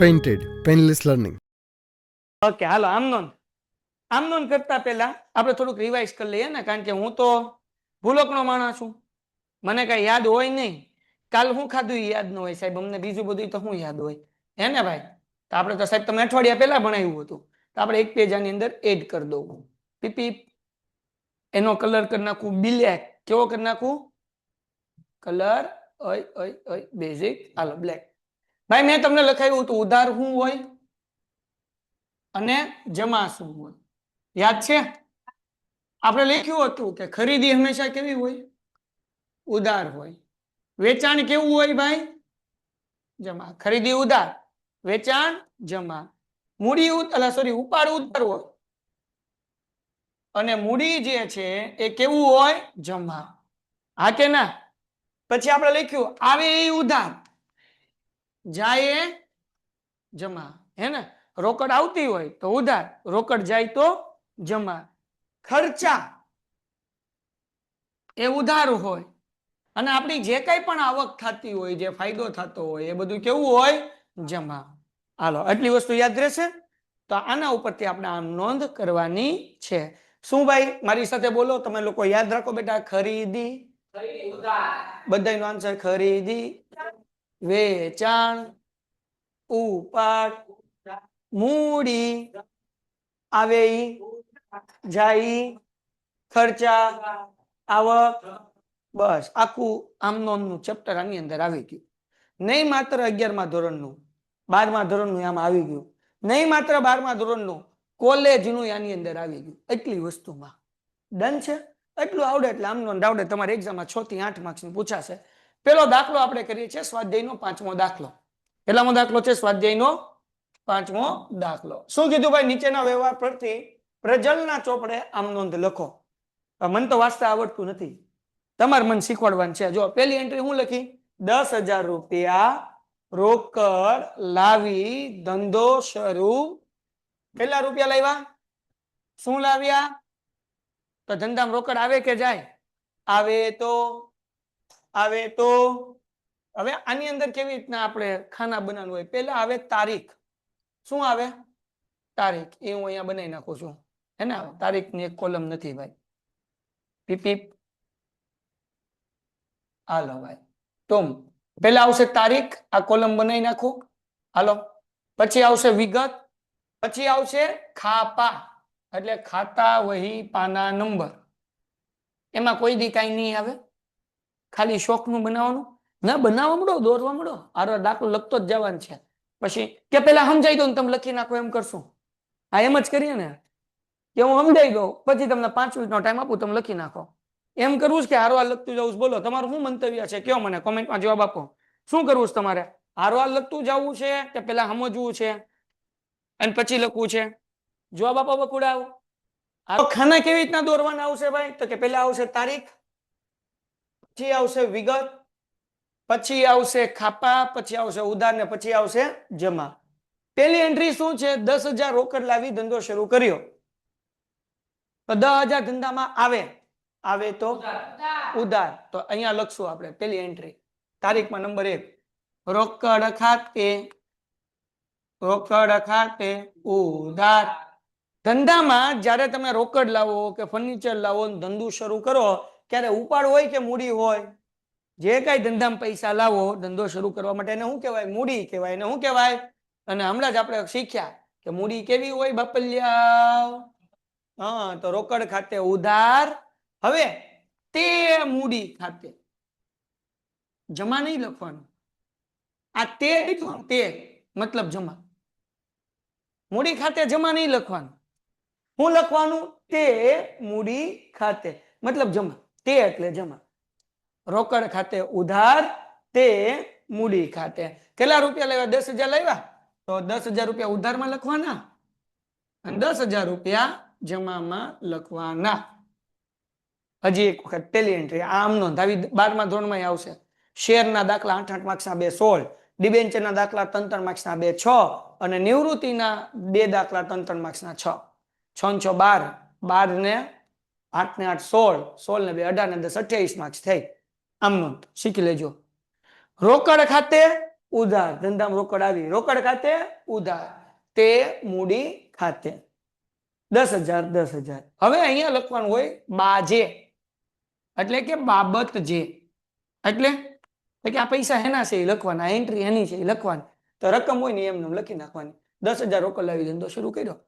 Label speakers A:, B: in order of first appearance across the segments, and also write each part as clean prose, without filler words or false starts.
A: Painted, painless learning.
B: Okay હાલો આમ નોંધ કરતા પહેલા આપણે થોડુંક રિવાઇઝ કરી લઈએ ને, કારણ કે હું તો ભૂલકનો માણસ છું, મને કઈ યાદ હોય નહીં. કાલ હું ખાધું યાદ ન હોય સાહેબ, અમને બીજું બધું તો શું યાદ હોય હે ને ભાઈ? તો આપણે તો સાહેબ તમે અઠવાડિયા પહેલા ભણાવ્યું હતું, તો આપણે એક પેજ આની અંદર એડ કરી દઉં. પીપી એનો કલર કરી નાખું બ્લેક. કેવો કરી નાખું કલર? બેઝિક. હાલો બ્લેક. ભાઈ મેં તમને લખાયું હતું ઉધાર શું હોય અને જમા શું હોય, યાદ છે? આપણે લખ્યું હતું કે ખરીદી હંમેશા કેવી હોય? ઉધાર હોય. વેચાણ કેવું હોય ભાઈ? જમા. ખરીદી ઉધાર, વેચાણ જમા. મૂડી ઉપાડ ઉધાર હોય અને મૂડી જે છે એ કેવું હોય? જમા. હા કે ના? પછી આપણે લખ્યું આવે એ ઉધાર, જાય એ જમા, હે ને? રોકડ આવતી હોય તો ઉધાર, રોકડ જાય તો જમા. ખર્ચા એ ઉધાર હોય અને આપણી જે કઈ પણ આવક થતી હોય, જે ફાયદો થતો હોય, એ બધું કેવું હોય? જમા. હાલો આટલી વસ્તુ યાદ રહેશે. તો આના ઉપરથી આપણે આમ નોંધ કરવાની છે. શું ભાઈ મારી સાથે બોલો, તમે લોકો યાદ રાખો બેટા. ખરીદી, બધાનો આન્સર ખરીદી, વેચાણ, ઉપાડ, મૂડી, આવે ઈ, જાય ઈ, ખર્ચા, આવક. બસ આખું આમ નોંધનું ચેપ્ટર આની અંદર આવી ગયું. નહીં માત્ર 11મા ધોરણનું, 12મા ધોરણનું આમાં આવી ગયું. નહીં માત્ર 12મા ધોરણનું, કોલેજનું આની અંદર આવી ગયું. એટલી વસ્તુમાં ડન છે. એટલું આવડે એટલે આમ નોંધ આવડે. તમારી એક્ઝામમાં 6 થી 8 માર્ક્સનું પૂછાશે. પેલો દાખલો આપણે કરીએ છીએ સ્વાધ્યાયનો 5મો દાખલો. કેટલામો દાખલો છે? સ્વાધ્યાયનો 5મો દાખલો. શું કીધું ભાઈ? નીચેના વ્યવહાર પરથી પ્રજલના ચોપડે આમ નોંધ લખો. મને તો વાંચતા આવડતું નથી, તમારે મને શીખવાડવાનું છે. જો પેલી એન્ટ્રી હું લખી, 10,000 રૂપિયા રોકડ લાવી ધંધો શરૂ. કેટલા રૂપિયા લાવ્યા? શું લાવ્યા? તો ધંધામાં રોકડ આવે કે જાય? આવે તો હવે આની અંદર કેવી રીતના આપણે ખાના બનાવવાનું હોય? પહેલા આવે તારીખ. શું આવે? તારીખ. એ હું અહીંયા બનાવી નાખું છું, હે ને? તારીખની એક કોલમ નથી ભાઈ. પીપી. હાલો ભાઈ. તો પહેલા આવશે તારીખ, આ કોલમ બનાવી નાખું. હાલો. પછી આવશે વિગત, પછી આવશે ખાપા, એટલે ખાતા વહી પાના નંબર. એમાં કોઈ દી કાંઈ નહીં આવે, ખાલી શોખનું બનાવવાનું. ના બનાવવા મળો, દોરવા મળો, આરો દાખલો લખતો જ જવાનું છે. પછી કે પેલા સમજાઈ દો ને તમે લખી નાખો, એમ કરશું? હા એમ જ કરીએ ને, કે હું સમજાઈ દઉં પછી તમને 5 મિનિટનો ટાઈમ આપું, તમે લખી નાખો. એમ કરવું છે કે હારો હાલ લખતું જવું? બોલો તમારું શું મંતવ્ય છે, કયો મને કોમેન્ટમાં જવાબ આપો. શું કરવું છે તમારે? હારો હાલ લખતું જવું છે કે પેલા સમજવું છે અને પછી લખવું છે? જવાબ આપો બકુડાવ. ખાના કેવી રીતના દોરવાના આવશે ભાઈ? તો કે પેલા આવશે તારીખ, પછી આવશે વિગત, પછી આવશે ખાપા, પછી આવશે ઉધાર ને પછી આવશે જમા. પેલી એન્ટ્રી શું છે? 10,000 રોકડ લાવી ધંધો શરૂ કર્યો. તો 10,000 ધંધામાં આવે તો ઉધાર. તો અહીંયા લખશું આપણે પેલી એન્ટ્રી, તારીખમાં નંબર 1, રોકડ ખાતે ઉધાર. ધંધામાં જ્યારે તમે રોકડ લાવો કે ફર્નિચર લાવો, ધંધો શરૂ કરો, ક્યારે ઉપાડ હોય કે મૂડી હોય? જે કઈ ધંધામાં પૈસા લાવો ધંધો શરૂ કરવા માટે, એને શું કહેવાય? મૂડી કહેવાય. એને શું કહેવાય? અને હમણાં જ આપણે શીખ્યા કે મૂડી કેવી હોય બાપલિયા? હા, તો રોકડ ખાતે ઉધાર. હવે તે મૂડી ખાતે જમા નહીં લખવાનું. આ તે મતલબ જમા. મૂડી ખાતે જમા નહીં લખવાનું. શું લખવાનું? તે મૂડી ખાતે મતલબ જમા. તે એટલે જમા. રોકડ ખાતે ઉધાર, તે મૂડી ખાતે. કેટલા રૂપિયા લાવ્યા? 10,000 લાવ્યા, તો 10,000 રૂપિયા ઉધારમાં લખવાના અને 10,000 રૂપિયા જમામાં લખવાના. હજી એક વખત પેલી એન્ટ્રી આમ નોંધાવી. 12મા ધોરણમાં આવશે. શેરના દાખલા 8 માર્ક્સના 2 16, ડિબેન્ચરના દાખલા 3 માર્ક્સના 2 6 અને નિવૃત્તિના 2 દાખલા 3 માર્ક્સના 6. 6 6 12, 12 ને 8 ને 8 16, 16 ને 2 18 ને 10 28 માર્ક્સ થઈ. આમ નોંધ શીખી લેજો. રોકડ ખાતે ઉધાર, ધંધામાં રોકડ આવી, રોકડ ખાતે ઉધાર, તે મૂડી ખાતે 10,000 10,000. હવે અહીંયા લખવાનું હોય બાજે, એટલે કે બાબત જે, એટલે કે આ પૈસા હેના છે એ લખવાના, એન્ટ્રી એની છે એ લખવાની. તો રકમ હોય ને એમને લખી નાખવાની. 10,000 રોકડ લાવી ધંધો શરૂ કર્યો,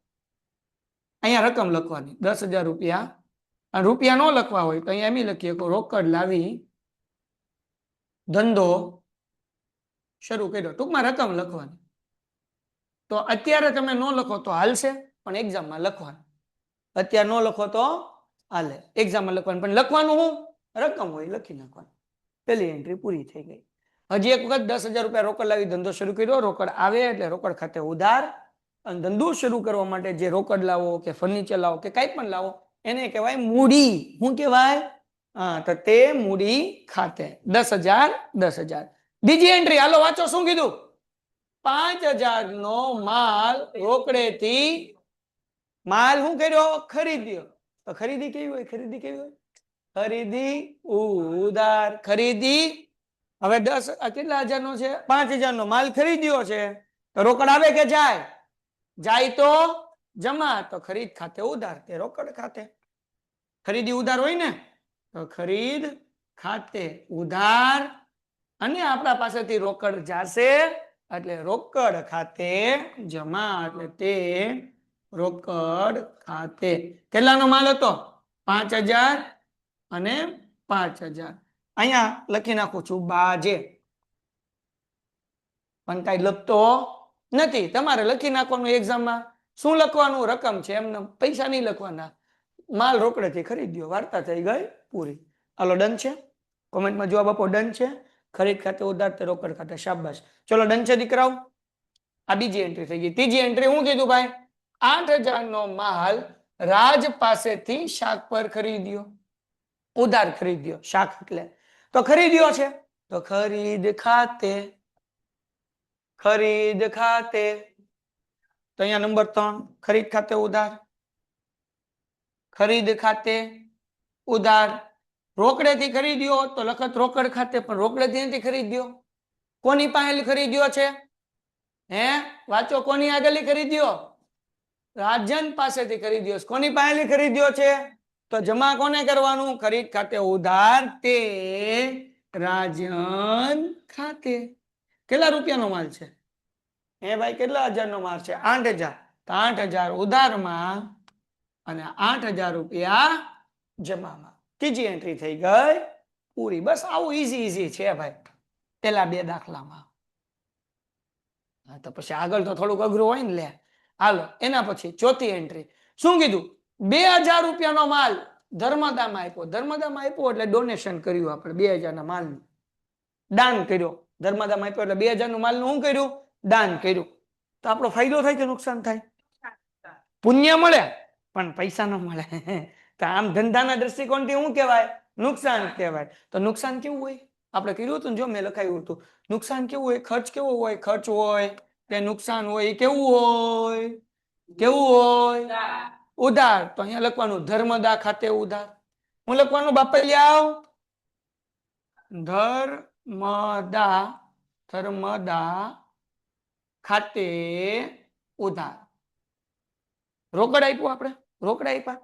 B: અહીંયા રકમ લખવાની 10,000 રૂપિયા. અને રૂપિયા ન લખવા હોય તો અહીંયા એમ લખીએ કે રોકડ લાવી ધંધો શરૂ કર્યો, ટૂંકમાં રકમ લખવાની. તો અત્યારે તમે ન લખો તો હાલશે, પણ એક્ઝામમાં લખવાનું. અત્યારે ન લખો તો હાલે, એક્ઝામમાં લખવાનું. પણ લખવાનું હું રકમ હોય લખી નાખવાનું. પેલી એન્ટ્રી પૂરી થઈ ગઈ. હજી એક વખત 10,000 રૂપિયા રોકડ લાવી ધંધો શરૂ કર્યો. રોકડ આવે એટલે રોકડ ખાતે ઉધાર. અને ધંધો શરૂ કરવા માટે જે રોકડ લાવો કે ફર્નિચર લાવો કે કાંઈ પણ લાવો એને કહેવાય મૂડી. શું કહેવાય? હા, તો તે મૂડી ખાતે 10,000 10,000. બીજી એન્ટ્રી હાલો વાંચો, શું કીધું? 5,000 નો માલ રોકડેથી, માલ શું કર્યો? ખરીદ્યો. તો ખરીદી કેવી હોય? ખરીદી કેવી હોય? ખરીદી ઉધાર. ખરીદી, હવે 10 કેટલા હજાર નો છે? 5,000 નો માલ ખરીદ્યો છે. તો રોકડ આવે કે જાય? જાય તો જમા. તો ખરીદ ખાતે ઉધાર, તે રોકડ ખાતે. ખરીદી ઉધાર હોય ને, તો ખરીદ ખાતે ઉધાર. અને આપણા પાસેથી રોકડ જશે એટલે રોકડ ખાતે જમા, એટલે તે રોકડ ખાતે. કેટલાનો માલ હતો? 5,000 અને 5,000. અહીંયા લખી નાખું છું બાજે, પણ કઈ લખતો નથી. તમારે લખી નાખવાનું એક્ઝામમાં. શું લખવાનું? રકમ છે, એમને પૈસા નહીં લખવાના. માલ રોકડેથી ખરીદ્યો, વાર્તા થઈ ગઈ પૂરી. હાલો ડન છે? કોમેન્ટમાં જવાબ આપો ડન છે. ખરીદ ખાતે ઉધાર, તે રોકડ ખાતે. શાબાશ, ચલો ડન છે દીકરાઓ. આ બીજી એન્ટ્રી થઈ ગઈ. ત્રીજી એન્ટ્રી હું કીધું ભાઈ? 8,000 નો માલ રાજ પાસેથી શાક પર ખરીદ્યો, ઉધાર ખરીદ્યો. શાક એટલે તો ખરીદ્યો છે, તો ખરીદ ખાતે. ખરીદ ખાતે, તો અહીંયા નંબર 3 ખરીદ ખાતે ઉધાર. ખરીદ ખાતે ઉધાર. રોકડેથી ખરીદ્યો તો લખત રોકડ ખાતે, પણ રોકડેથી નથી ખરીદ્યો. કોની પાસે ખરીદ્યો છે? હે વાંચો, કોની આગળ ખરીદ્યો? રાજન પાસેથી ખરીદ્યો. કોની પાસે ખરીદ્યો છે? તો જમા કોને કરવાનું? ખરીદ ખાતે ઉધાર, તે રાજન ખાતે. કેટલા રૂપિયાનો માલ છે? હે ભાઈ, કેટલા હજારનો માલ છે? 8,000. તો 8,000 ઉધારમાં અને 8,000 રૂપિયા જમામાં. ત્રીજી એન્ટ્રી થઈ ગઈ પૂરી. બસ આવું ઈઝી છે ભાઈ પેલા બે દાખલામાં. તો પછી આગળ તો થોડુંક અઘરું હોય ને લે. હાલો એના પછી ચોથી એન્ટ્રી શું કીધું? 2,000 રૂપિયાનો માલ ધર્મદામાં આપ્યો. ધર્મદામાં આપ્યો એટલે ડોનેશન કર્યું આપણે. 2,000 ના માલનું દાન કર્યો. ધર્મદામાં આપ્યો એટલે 2,000 નું માલનું શું કર્યું? દાન કર્યું. તો આપણો ફાયદો થાય કે નુકસાન થાય? પુણ્ય મળે પણ પૈસા ન મળે. તો આમ ધંધાના દ્રષ્ટિકોણથી શું કહેવાય? નુકસાન કહેવાય. તો નુકસાન કેવું હોય? આપણે કર્યું હતું જો મેં લખાયું હતું. નુકસાન કેવું હોય? ખર્ચ કેવો હોય? ખર્ચ હોય કે નુકસાન હોય એ કેવું હોય? કેવું હોય? ઉધાર. તો અહીંયા લખવાનું ધર્મદા ખાતે ઉધાર. હું લખવાનું બાપલિયાવ? ધર્મદા ખાતે ઉધાર. રોકડ આપ્યું આપણે? રોકડ આપ્યા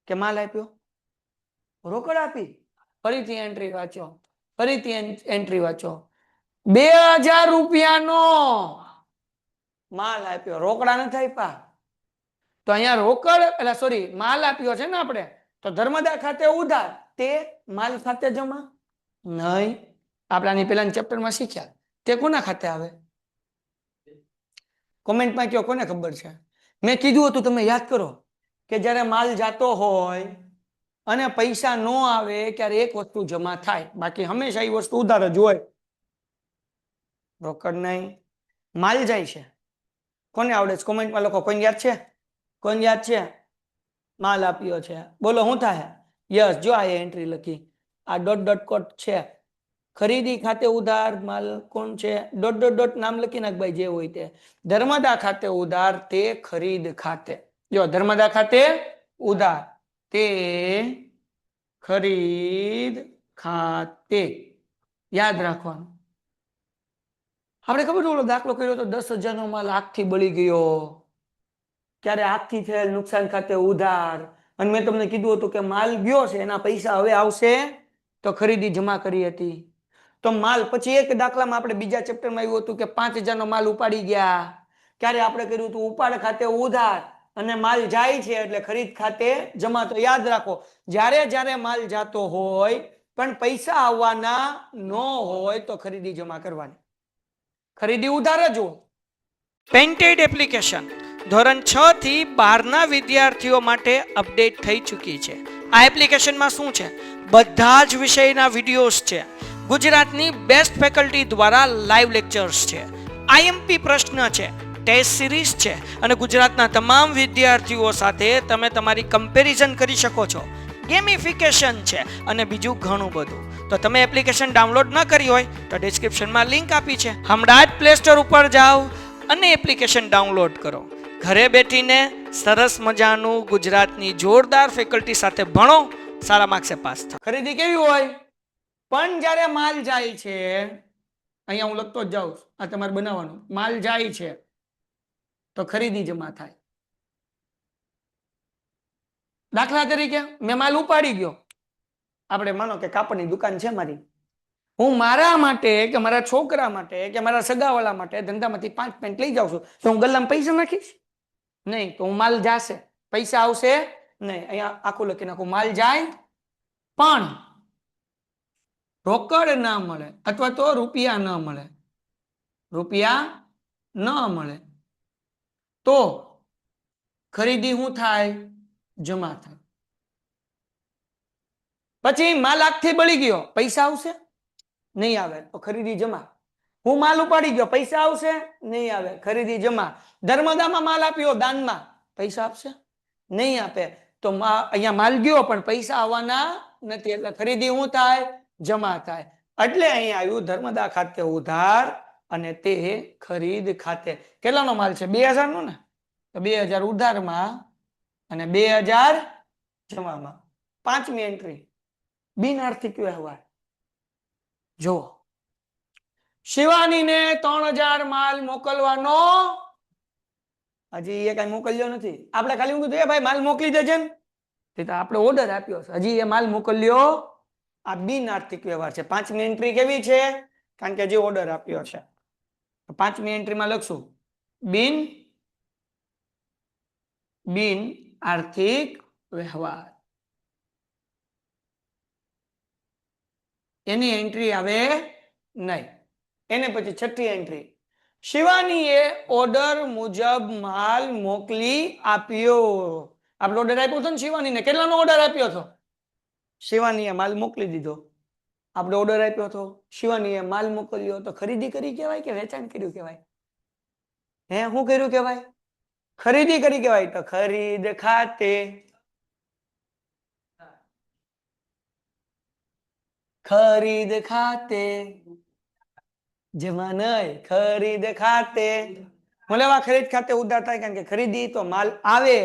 B: કે માલ આપ્યો? રોકડ આપી. ફરીથી એન્ટ્રી વાંચો, ફરીથી એન્ટ્રી વાંચો. 2,000 રૂપિયાનો માલ આપ્યો, રોકડા નથી આપ્યા. તો અહીંયા રોકડ એટલે સોરી માલ આપ્યો છે ને આપણે, તો ધર્મદા ખાતે ઉધાર, તે માલ ખાતે જમા નહીં. આપણે આની પેલાના ચેપ્ટરમાં શીખ્યા. તે કોના ખાતે આવે? કોમેન્ટમાં કયો કોને ખબર છે? મેં કીધું હતું તમે યાદ કરો કે જ્યારે માલ જાતો હોય અને પૈસા ન આવે ત્યારે એક વસ્તુ જમા થાય, બાકી હંમેશા એ વસ્તુ ઉધાર જ હોય. રોકડ નહીં, માલ જાય છે. કોને આવડે છે? કોમેન્ટમાં લખો. કોઈને યાદ છે? કોઈને યાદ છે? માલ આપ્યો છે, બોલો શું થાય? યસ, જો આ એન્ટ્રી લખી, આ ડોટ ડોટ કોટ છે. ખરીદી ખાતે ઉધાર, માલ કોણ છે? ડોટ ડોટ ડોટ નામ લખી નાખ ભાઈ, જે હોય તે. ધર્મદા ખાતે ઉધાર, તે ખરીદ ખાતે. જો ધર્મદા ખાતે ઉધાર, તે ખરીદ ખાતે. યાદ રાખવાનું. આપણે ખબર ઓલો દાખલો કર્યો તો 10,000 નો માલ આગથી બળી ગયો, ક્યારે આગથી થયેલ નુકસાન ખાતે ઉધાર, અને મેં તમને કીધું હતું કે માલ ગયો છે એના પૈસા હવે આવશે, તો ખરીદી જમા કરી હતી. તો માલ પછી એક દાખલામાં આપણે બીજા ચેપ્ટરમાં આવ્યું હતું કે 5,000 નો માલ ઉપાડી ગયા, ક્યારે આપણે કર્યું હતું ઉપાડ ખાતે ઉધાર, અને માલ જાય છે એટલે ખરીદ ખાતે જમા. તો યાદ રાખો જ્યારે જ્યારે માલ જાતો હોય પણ પૈસા આવવાના ન હોય તો ખરીદી જમા કરવાની, ખરીદી ઉધાર જ હોય. પેન્ટેડ એપ્લિકેશન ધોરણ 6 થી 12 વિદ્યાર્થીઓ માટે અપડેટ થઈ ચૂકી છે. આ એપ્લિકેશનમાં શું છે, બધા જ વિષયના વિડીયોઝ છે, ગુજરાતની બેસ્ટ ફેકલ્ટી દ્વારા લાઈવ લેક્ચર્સ છે, આઈએમપી પ્રશ્ન છે, ટેસ્ટ સિરીઝ છે, અને ગુજરાતના તમામ વિદ્યાર્થીઓ સાથે તમે તમારી કમ્પેરિઝન કરી શકો છો, ગેમિફિકેશન છે અને બીજું ઘણું બધું. તો તમે એપ્લિકેશન ડાઉનલોડ ન કરી હોય તો ડિસ્ક્રિપ્શનમાં લિંક આપી છે, હમણાં જ પ્લે સ્ટોર ઉપર જાઓ અને એપ્લિકેશન ડાઉનલોડ કરો. ઘરે બેઠીને સરસ મજાનું ગુજરાતની જોરદાર ફેકલ્ટી સાથે ભણો, સારા માર્ક્સે પાસ થાઓ. ખરીદી કેવી હોય, પણ જ્યારે માલ જાય છે, અહીંયા હું લખતો જ જાઉં, આ તમારે બનાવવાનું, માલ જાય છે તો ખરીદી જમા થાય. દાખલા તરીકે મેં માલ ઉપાડી ગયો, આપણે માનો કે કાપડની દુકાન છે મારી, હું મારા માટે કે મારા છોકરા માટે કે મારા સગાવાળા માટે ધંધામાંથી 5 પેન્ટ લઈ જાઉં છું, તો હું ગલ્લામાં પૈસા નાખીશ નહીં, તો હું માલ જાશે, પૈસા આવશે નહીં. અહીંયા આખું લખી નાખું, માલ જાય પણ રોકડ ના મળે અથવા તો રૂપિયા ન મળે, રૂપિયા ન મળે તો ખરીદી શું થાય, જમા થાય. પછી માલ આગથી બળી ગયો, પૈસા આવશે નહીં આવે તો ખરીદી જમા. હું માલ ઉપાડી ગયો, પૈસા આવશે નહીં આવે, ખરીદી જમા. ધર્મદામાં માલ આપ્યો દાનમાં, પૈસા આપશે નહીં આપે, તો અહીંયા માલ ગયો પણ પૈસા આવવાના નથી, એટલે ખરીદી શું થાય, જમા થાય. એટલે અહીંયા આવ્યું ધર્મદા ખાતે ઉધાર અને તે ખરીદ ખાતે. કેટલાનો માલ છે, 2,000 નો ને, તો 2,000 ઉધારમાં અને 2,000 જમામાં. 5મી એન્ટ્રી બિન આર્થિક વ્યવહાર. જો શિવાનીને 3,000 માલ મોકલવાનો, હજી એ કઈ મોકલ્યો નથી, આપણે ખાલી હું કીધું ભાઈ માલ મોકલી દેજે ને, તો આપણે ઓર્ડર આપ્યો છે, હજી એ માલ મોકલ્યો. આ બિન આર્થિક વ્યવહાર છે. 5મી એન્ટ્રી કેવી છે, કારણ કે જે ઓર્ડર આપ્યો છે. 5મી એન્ટ્રીમાં લખશું બિન આર્થિક વ્યવહાર, એની એન્ટ્રી આવે નહીં. એને પછી 6ઠ્ઠી એન્ટ્રી, શિવાનીએ ઓર્ડર મુજબ માલ મોકલી આપ્યો. આપણે ઓર્ડર આપ્યો હતો ને શિવાનીને, કેટલાનો ઓર્ડર આપ્યો હતો, શિવાનીએ માલ મોકલી દીધો. આપણે ઓર્ડર આપ્યો હતો, શિવાનીએ માલ મોકલ્યો, તો ખરીદી કરી કહેવાય કે વેચાણ કર્યું કહેવાય, હે શું કર્યું કહેવાય, ખરીદી કરી કહેવાય. તો ખરીદ ખાતે, ખરીદ ખાતે જમા નહીં, ખરીદ ખાતે લેવા, ખરીદ ખાતે ઉધાર થાય, કારણ કે ખરીદી તો માલ આવે,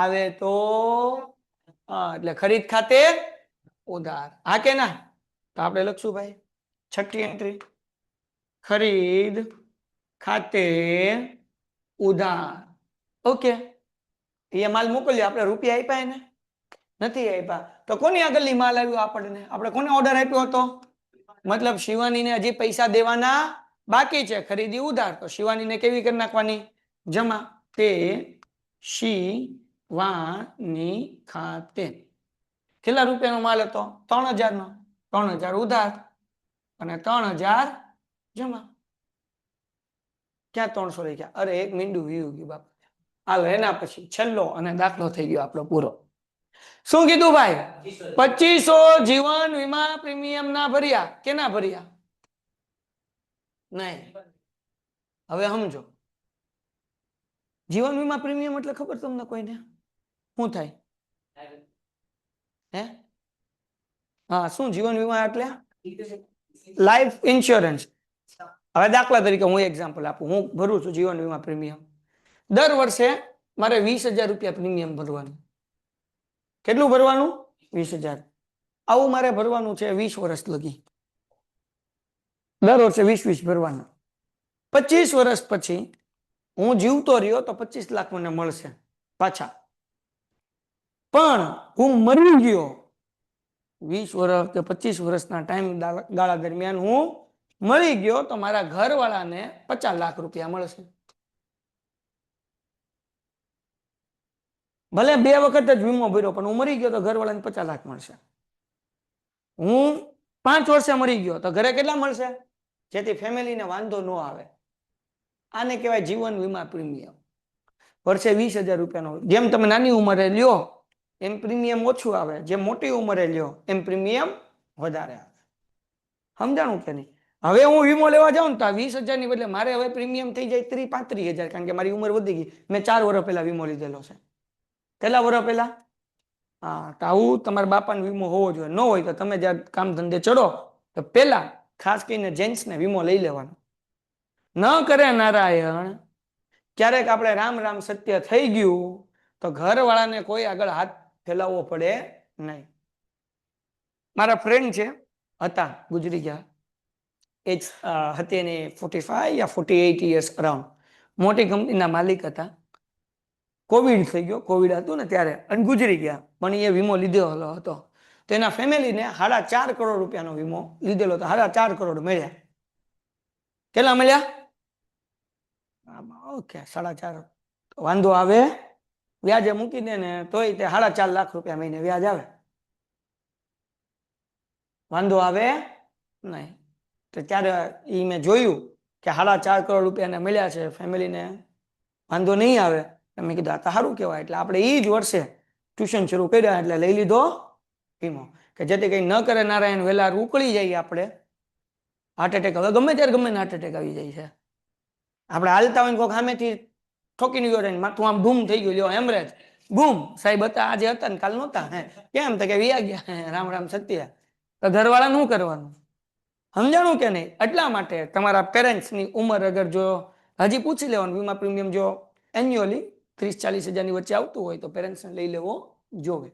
B: આવે તો એટલે ખરીદ ખાતે ઉધાર. હા કે ના, તો આપણે લખશું ભાઈ 6ઠ્ઠી એન્ટ્રી, ખરીદ ખાતે ઉધાર. ઓકે, એ માલ મોકલ્યો, આપણે રૂપિયા આપ્યા એને નથી આપ્યા, તો કોની આગળની માલ આવ્યો આપણને, આપણે કોને ઓર્ડર આપ્યો હતો, મતલબ શિવાનીને હજી પૈસા દેવાના બાકી છે, ખરીદી ઉધાર. તો શિવાનીને કેવી કરી નાખવાની, જમા. તે શિવાની ખાતે કેટલા રૂપિયાનો માલ હતો, 3,000 નો, 3,000 ઉધાર અને 3,000 જમા. ક્યાં 300 રહી ગયા, અરે એક મીંડું વીયું ગયું બાપા. હાલો એના પછી છેલ્લો અને દાખલો થઈ ગયો આપણો પૂરો. શું કીધું ભાઈ, 2,500 જીવન વીમા પ્રીમિયમ ના ભર્યા, કેના ભર્યા નહીં. હવે સમજો જીવન વીમા પ્રીમિયમ એટલે ખબર તમને કોઈને શું થાય, હે હા શું જીવન વીમા એટલે લાઈફ ઇન્સ્યોરન્સ. હવે દાખલા તરીકે હું એક્ઝામ્પલ આપું, હું ભરું છું જીવન વીમા પ્રીમિયમ, દર વર્ષે મારે 20,000 રૂપિયા પ્રીમિયમ ભરવાનું. કેટલું ભરવાનું, 20,000. આવું મારે ભરવાનું છે 20 વર્ષ લગી, દર વર્ષે 20 ભરવાના. 25 વર્ષ પછી હું જીવતો રહ્યો તો 25 લાખ મને મળશે પાછા, પણ હું મરી ગયો 20 વર્ષ કે 25 વર્ષના ટાઈમ ગાળા દરમિયાન હું મરી ગયો તો મારા ઘરવાળાને 50 લાખ રૂપિયા મળશે. ભલે 2 વખત જ વીમો ભર્યો પણ હું મરી ગયો તો ઘરવાળાને 50 લાખ મળશે. હું 5 વર્ષે મરી ગયો તો ઘરે કેટલા મળશે? જેથી ફેમિલીને વાંધો ન આવે. આને કહેવાય જીવન વીમા પ્રીમિયમ. વર્ષે 20,000 રૂપિયાનો. જેમ તમે નાની ઉંમરે લ્યો એમ પ્રીમિયમ ઓછું આવે, જેમ મોટી ઉંમરે લ્યો એમ પ્રીમિયમ વધારે આવે. સમજાણું કે નહીં? હવે હું વીમો લેવા જાઉં ને તો 20,000 ની બદલે મારે હવે પ્રીમિયમ થઈ જાય 30-35,000, કારણ કે મારી ઉંમર વધી ગઈ. મેં 4 વર્ષ પહેલા વીમો લીધેલો છે. કેટલા વર્ષ પહેલા? હા, તો આવું તમારા બાપાનો વીમો હોવો જોઈએ. ન હોય તો તમે જ્યારે કામ ધંધે ચડો તો પહેલા ખાસ કરીને જેન્ટ્સને વીમો લઈ લેવાનો. ન કરે નારાયણ, ક્યારેક આપણે રામ રામ સત્ય થઈ ગયું તો ઘરવાળાને કોઈ આગળ હાથ ફેલાવવો પડે નહીં. મારા ફ્રેન્ડ છે, હતા, ગુજરી ગયા. એજ હતી એની 45 યા 48 યર્સ અરાઉન્ડ. મોટી કંપનીના માલિક હતા. કોવિડ થઈ ગયો, કોવિડ હતું ને ત્યારે, અને ગુજરી ગયા. પણ એ વીમો લીધેલો હતો તો એના ફેમિલીને 4.5 કરોડ રૂપિયાનો વીમો લીધેલો હતો. 4.5 કરોડ મળ્યા. કેટલા મળ્યા? ઓકે, 4.5. વાંધો આવે? વ્યાજે મૂકી દે ને તોય તે 4.5 લાખ રૂપિયા મહિને વ્યાજ આવે. વાંધો આવે નહીં. તો ત્યારે એ મેં જોયું કે 4.5 કરોડ રૂપિયાને મળ્યા છે, ફેમિલીને વાંધો નહીં આવે. મેં કીધું આ તો સારું કહેવાય. એટલે આપણે એ જ વર્ષે ટ્યુશન શરૂ કર્યા, એટલે લઈ લીધો વીમો, કે જેથી કંઈ ન કરે નારાયણ વહેલા ઉકળી જાય આપણે. હાર્ટ એટેક, હવે ગમે ત્યારે ગમે હાર્ટ એટેક આવી જાય છે. આપણે હાલતા હોય કોઈ સામેથી ઠોકીને ગયો ને માથું આમ ધૂમ થઈ ગયું, લ્યો હેમરેજ, બૂમ, સાહેબ હતા આજે હતા ને કાલ નહોતા. કેમ? તો કે વિયા ગયા. રામ રામ સત્ય. તો ઘરવાળા શું કરવાનું? સમજાણું કે નહીં? એટલા માટે તમારા પેરેન્ટ્સની ઉંમર અગર જો હજી પૂછી લેવાનું, વીમા પ્રીમિયમ જો એન્યુઅલી 30-40 હજારની વચ્ચે આવતું હોય તો પેરેન્ટ્સને લઈ લેવો જોવે.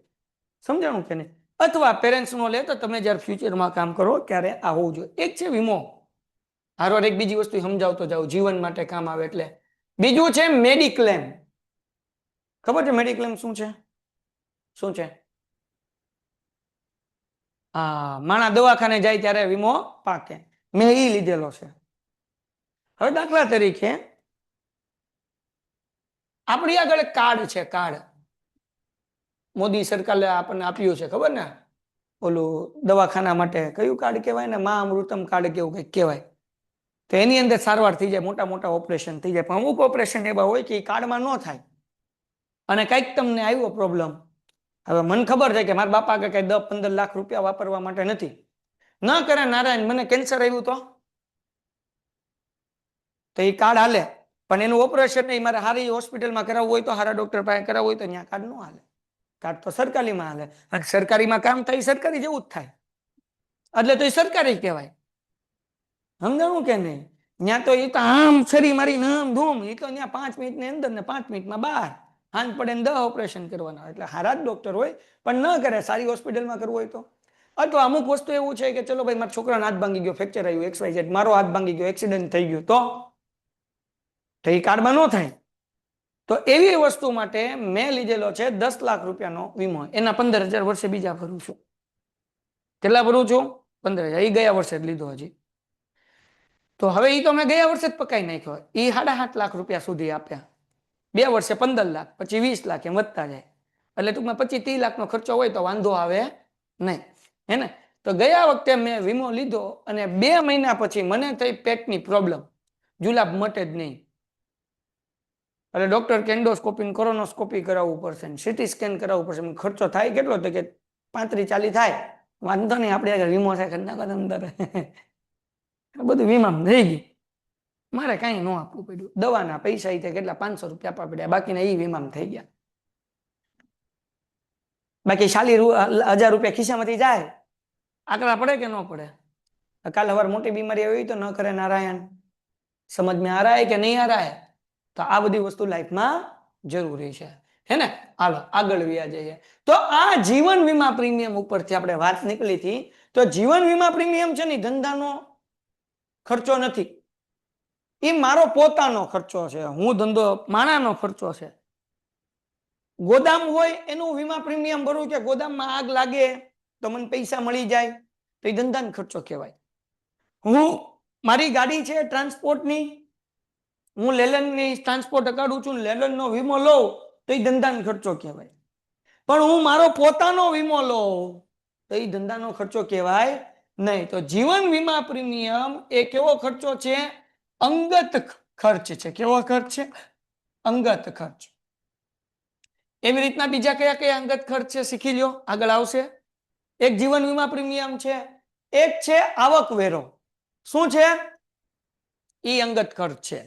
B: સમજાણું કે નહીં? અથવા પેરેન્ટ્સ નો લે તો તમે જ્યારે ફ્યુચરમાં કામ કરો ત્યારે આ હોવું જોઈએ. એક છે વીમો, હારવાર એક બીજી વસ્તુ સમજાવતો જાઉં, જીવન માટે કામ આવે એટલે. બીજું છે મેડિક્લેમ. ખબર છે મેડિક્લેમ શું છે? શું છે? હા, માણા દવાખાને જાય ત્યારે વીમો પાકે. મેં એ લીધેલો છે. હવે દાખલા તરીકે આપણી આગળ એક કાર્ડ છે, કાર્ડ મોદી સરકારે આપણને આપ્યું છે, ખબર ને? ઓલું દવાખાના માટે કયું કાર્ડ કહેવાય ને? મા અમૃતમ કાર્ડ કેવું કંઈક કહેવાય. તો એની અંદર સારવાર થઈ જાય, મોટા મોટા ઓપરેશન થઈ જાય. પણ અમુક ઓપરેશન એવા હોય કે એ કાર્ડમાં ન થાય, અને કંઈક તમને આવ્યો પ્રોબ્લેમ. હવે મને ખબર છે કે મારા બાપા આગળ કઈ 10-15 લાખ રૂપિયા વાપરવા માટે નથી. ન કરે નારાયણ, મને કેન્સર આવ્યું તો એ કાર્ડ હાલે, પણ એનું ઓપરેશન નહીં મારે સારી હોસ્પિટલમાં કરાવવું હોય તો, સારા ડોક્ટર પાસે કરાવવું હોય તો ત્યાં કાર્ડ ન હાલે. કાર્ડ તો સરકારીમાં હાલે, અને સરકારીમાં કામ થાય સરકારી જેવું જ થાય, એટલે તો એ સરકારી કહેવાય. સમજાણું કે નહીં? ત્યાં તો એ તો આમ છરી મારીને આમ ધૂમ, એ તો ત્યાં 5 મિનિટની અંદર ને 5 મિનિટમાં બહાર. હાંજ પડે ને 10 ઓપરેશન કરવાના. એટલે સારા જ ડોક્ટર હોય, પણ ન કરે સારી હોસ્પિટલમાં કરવું હોય તો. અથવા અમુક વસ્તુ એવું છે કે ચલો ભાઈ મારા છોકરાનો હાથ ભાંગી ગયો, ફ્રેક્ચર આવ્યું, XYZ, મારો હાથ ભાંગી ગયો, એક્સિડન્ટ થઈ ગયું, તો એ કાર્ડમાં ન થાય. તો એવી વસ્તુ માટે મેં લીધેલો છે 10 લાખ રૂપિયાનો વીમો. એના 15,000 વર્ષે બીજા ભરું છું. કેટલા ભરું છું? 15,000. એ ગયા વર્ષે જ લીધો હજી. તો હવે એ તો મેં ગયા વર્ષે જ પકાઈ નાખ્યો. એ 7.5 લાખ રૂપિયા સુધી આપ્યા. 2 વર્ષે 15 લાખ, પછી 20 લાખ, એમ વધતા જાય. એટલે ટૂંકમાં 25-30 લાખનો ખર્ચો હોય તો વાંધો આવે નહીં, હે ને? તો ગયા વખતે મેં વીમો લીધો અને 2 મહિના પછી મને થઈ પેટની પ્રોબ્લેમ, જુલાબ મટે જ નહીં. એટલે ડોક્ટર કે એન્ડોસ્કોપી, કોરોનોસ્કોપી કરાવવું પડશે, સીટી સ્કેન કરાવવું પડશે. ખર્ચો થાય કેટલો? તો કે 35-40 થાય. વાંધો નહીં, આપણે આગળ વીમો છે અંદર. બધું વીમામાં થઈ ગયું. મારે કાંઈ ન આપવું પડ્યું. દવાના પૈસા કેટલા 500 રૂપિયા આપવા પડ્યા, બાકીના એ વીમામાં થઈ ગયા. બાકી 40,000 રૂપિયા ખિસ્સામાંથી જાય. આકડા પડે કે ન પડે? કાલ સવાર મોટી બીમારી આવી તો ન કરે નારાયણ. સમજ में आ रहा है કે નહીં आ रहा है? તો આ બધી વસ્તુ લાઈફમાં જરૂરી છે, હે ને? હાલો આગળ વ્યા જઈએ. તો આ જીવન વીમા પ્રીમિયમ ઉપરથી આપણે વાત નીકળી હતી. તો જીવન વીમા પ્રીમિયમ છે ને ધંધાનો ખર્ચો નથી. એ મારો પોતાનો ખર્ચો છે, હું ધંધો માણાનો ખર્ચો છે. ગોદામ હોય એનું વીમા પ્રીમિયમ ભરવું કે ગોદામમાં આગ લાગે તો મને પૈસા મળી જાય તો એ ધંધાનો ખર્ચો કહેવાય. હું મારી ગાડી છે ટ્રાન્સપોર્ટની, હું લેલનની ટ્રાન્સપોર્ટ અકાડું છું, લેલનનો વીમો લઉં તો એ ધંધાનો ખર્ચો કહેવાય. પણ હું મારો પોતાનો વીમો લઉં તો એ ધંધાનો ખર્ચો કહેવાય નહીં. તો જીવન વીમા પ્રીમિયમ એ કેવો ખર્ચો છે? અંગત ખર્ચ છે. કેવો ખર્ચ છે? અંગત ખર્ચ. એવી રીતના બીજા કયા કયા અંગત ખર્ચ છે શીખી લ્યો, આગળ આવશે. એક જીવન વીમા પ્રીમિયમ છે, એક છે આવક વેરો. શું છે? એ અંગત ખર્ચ છે.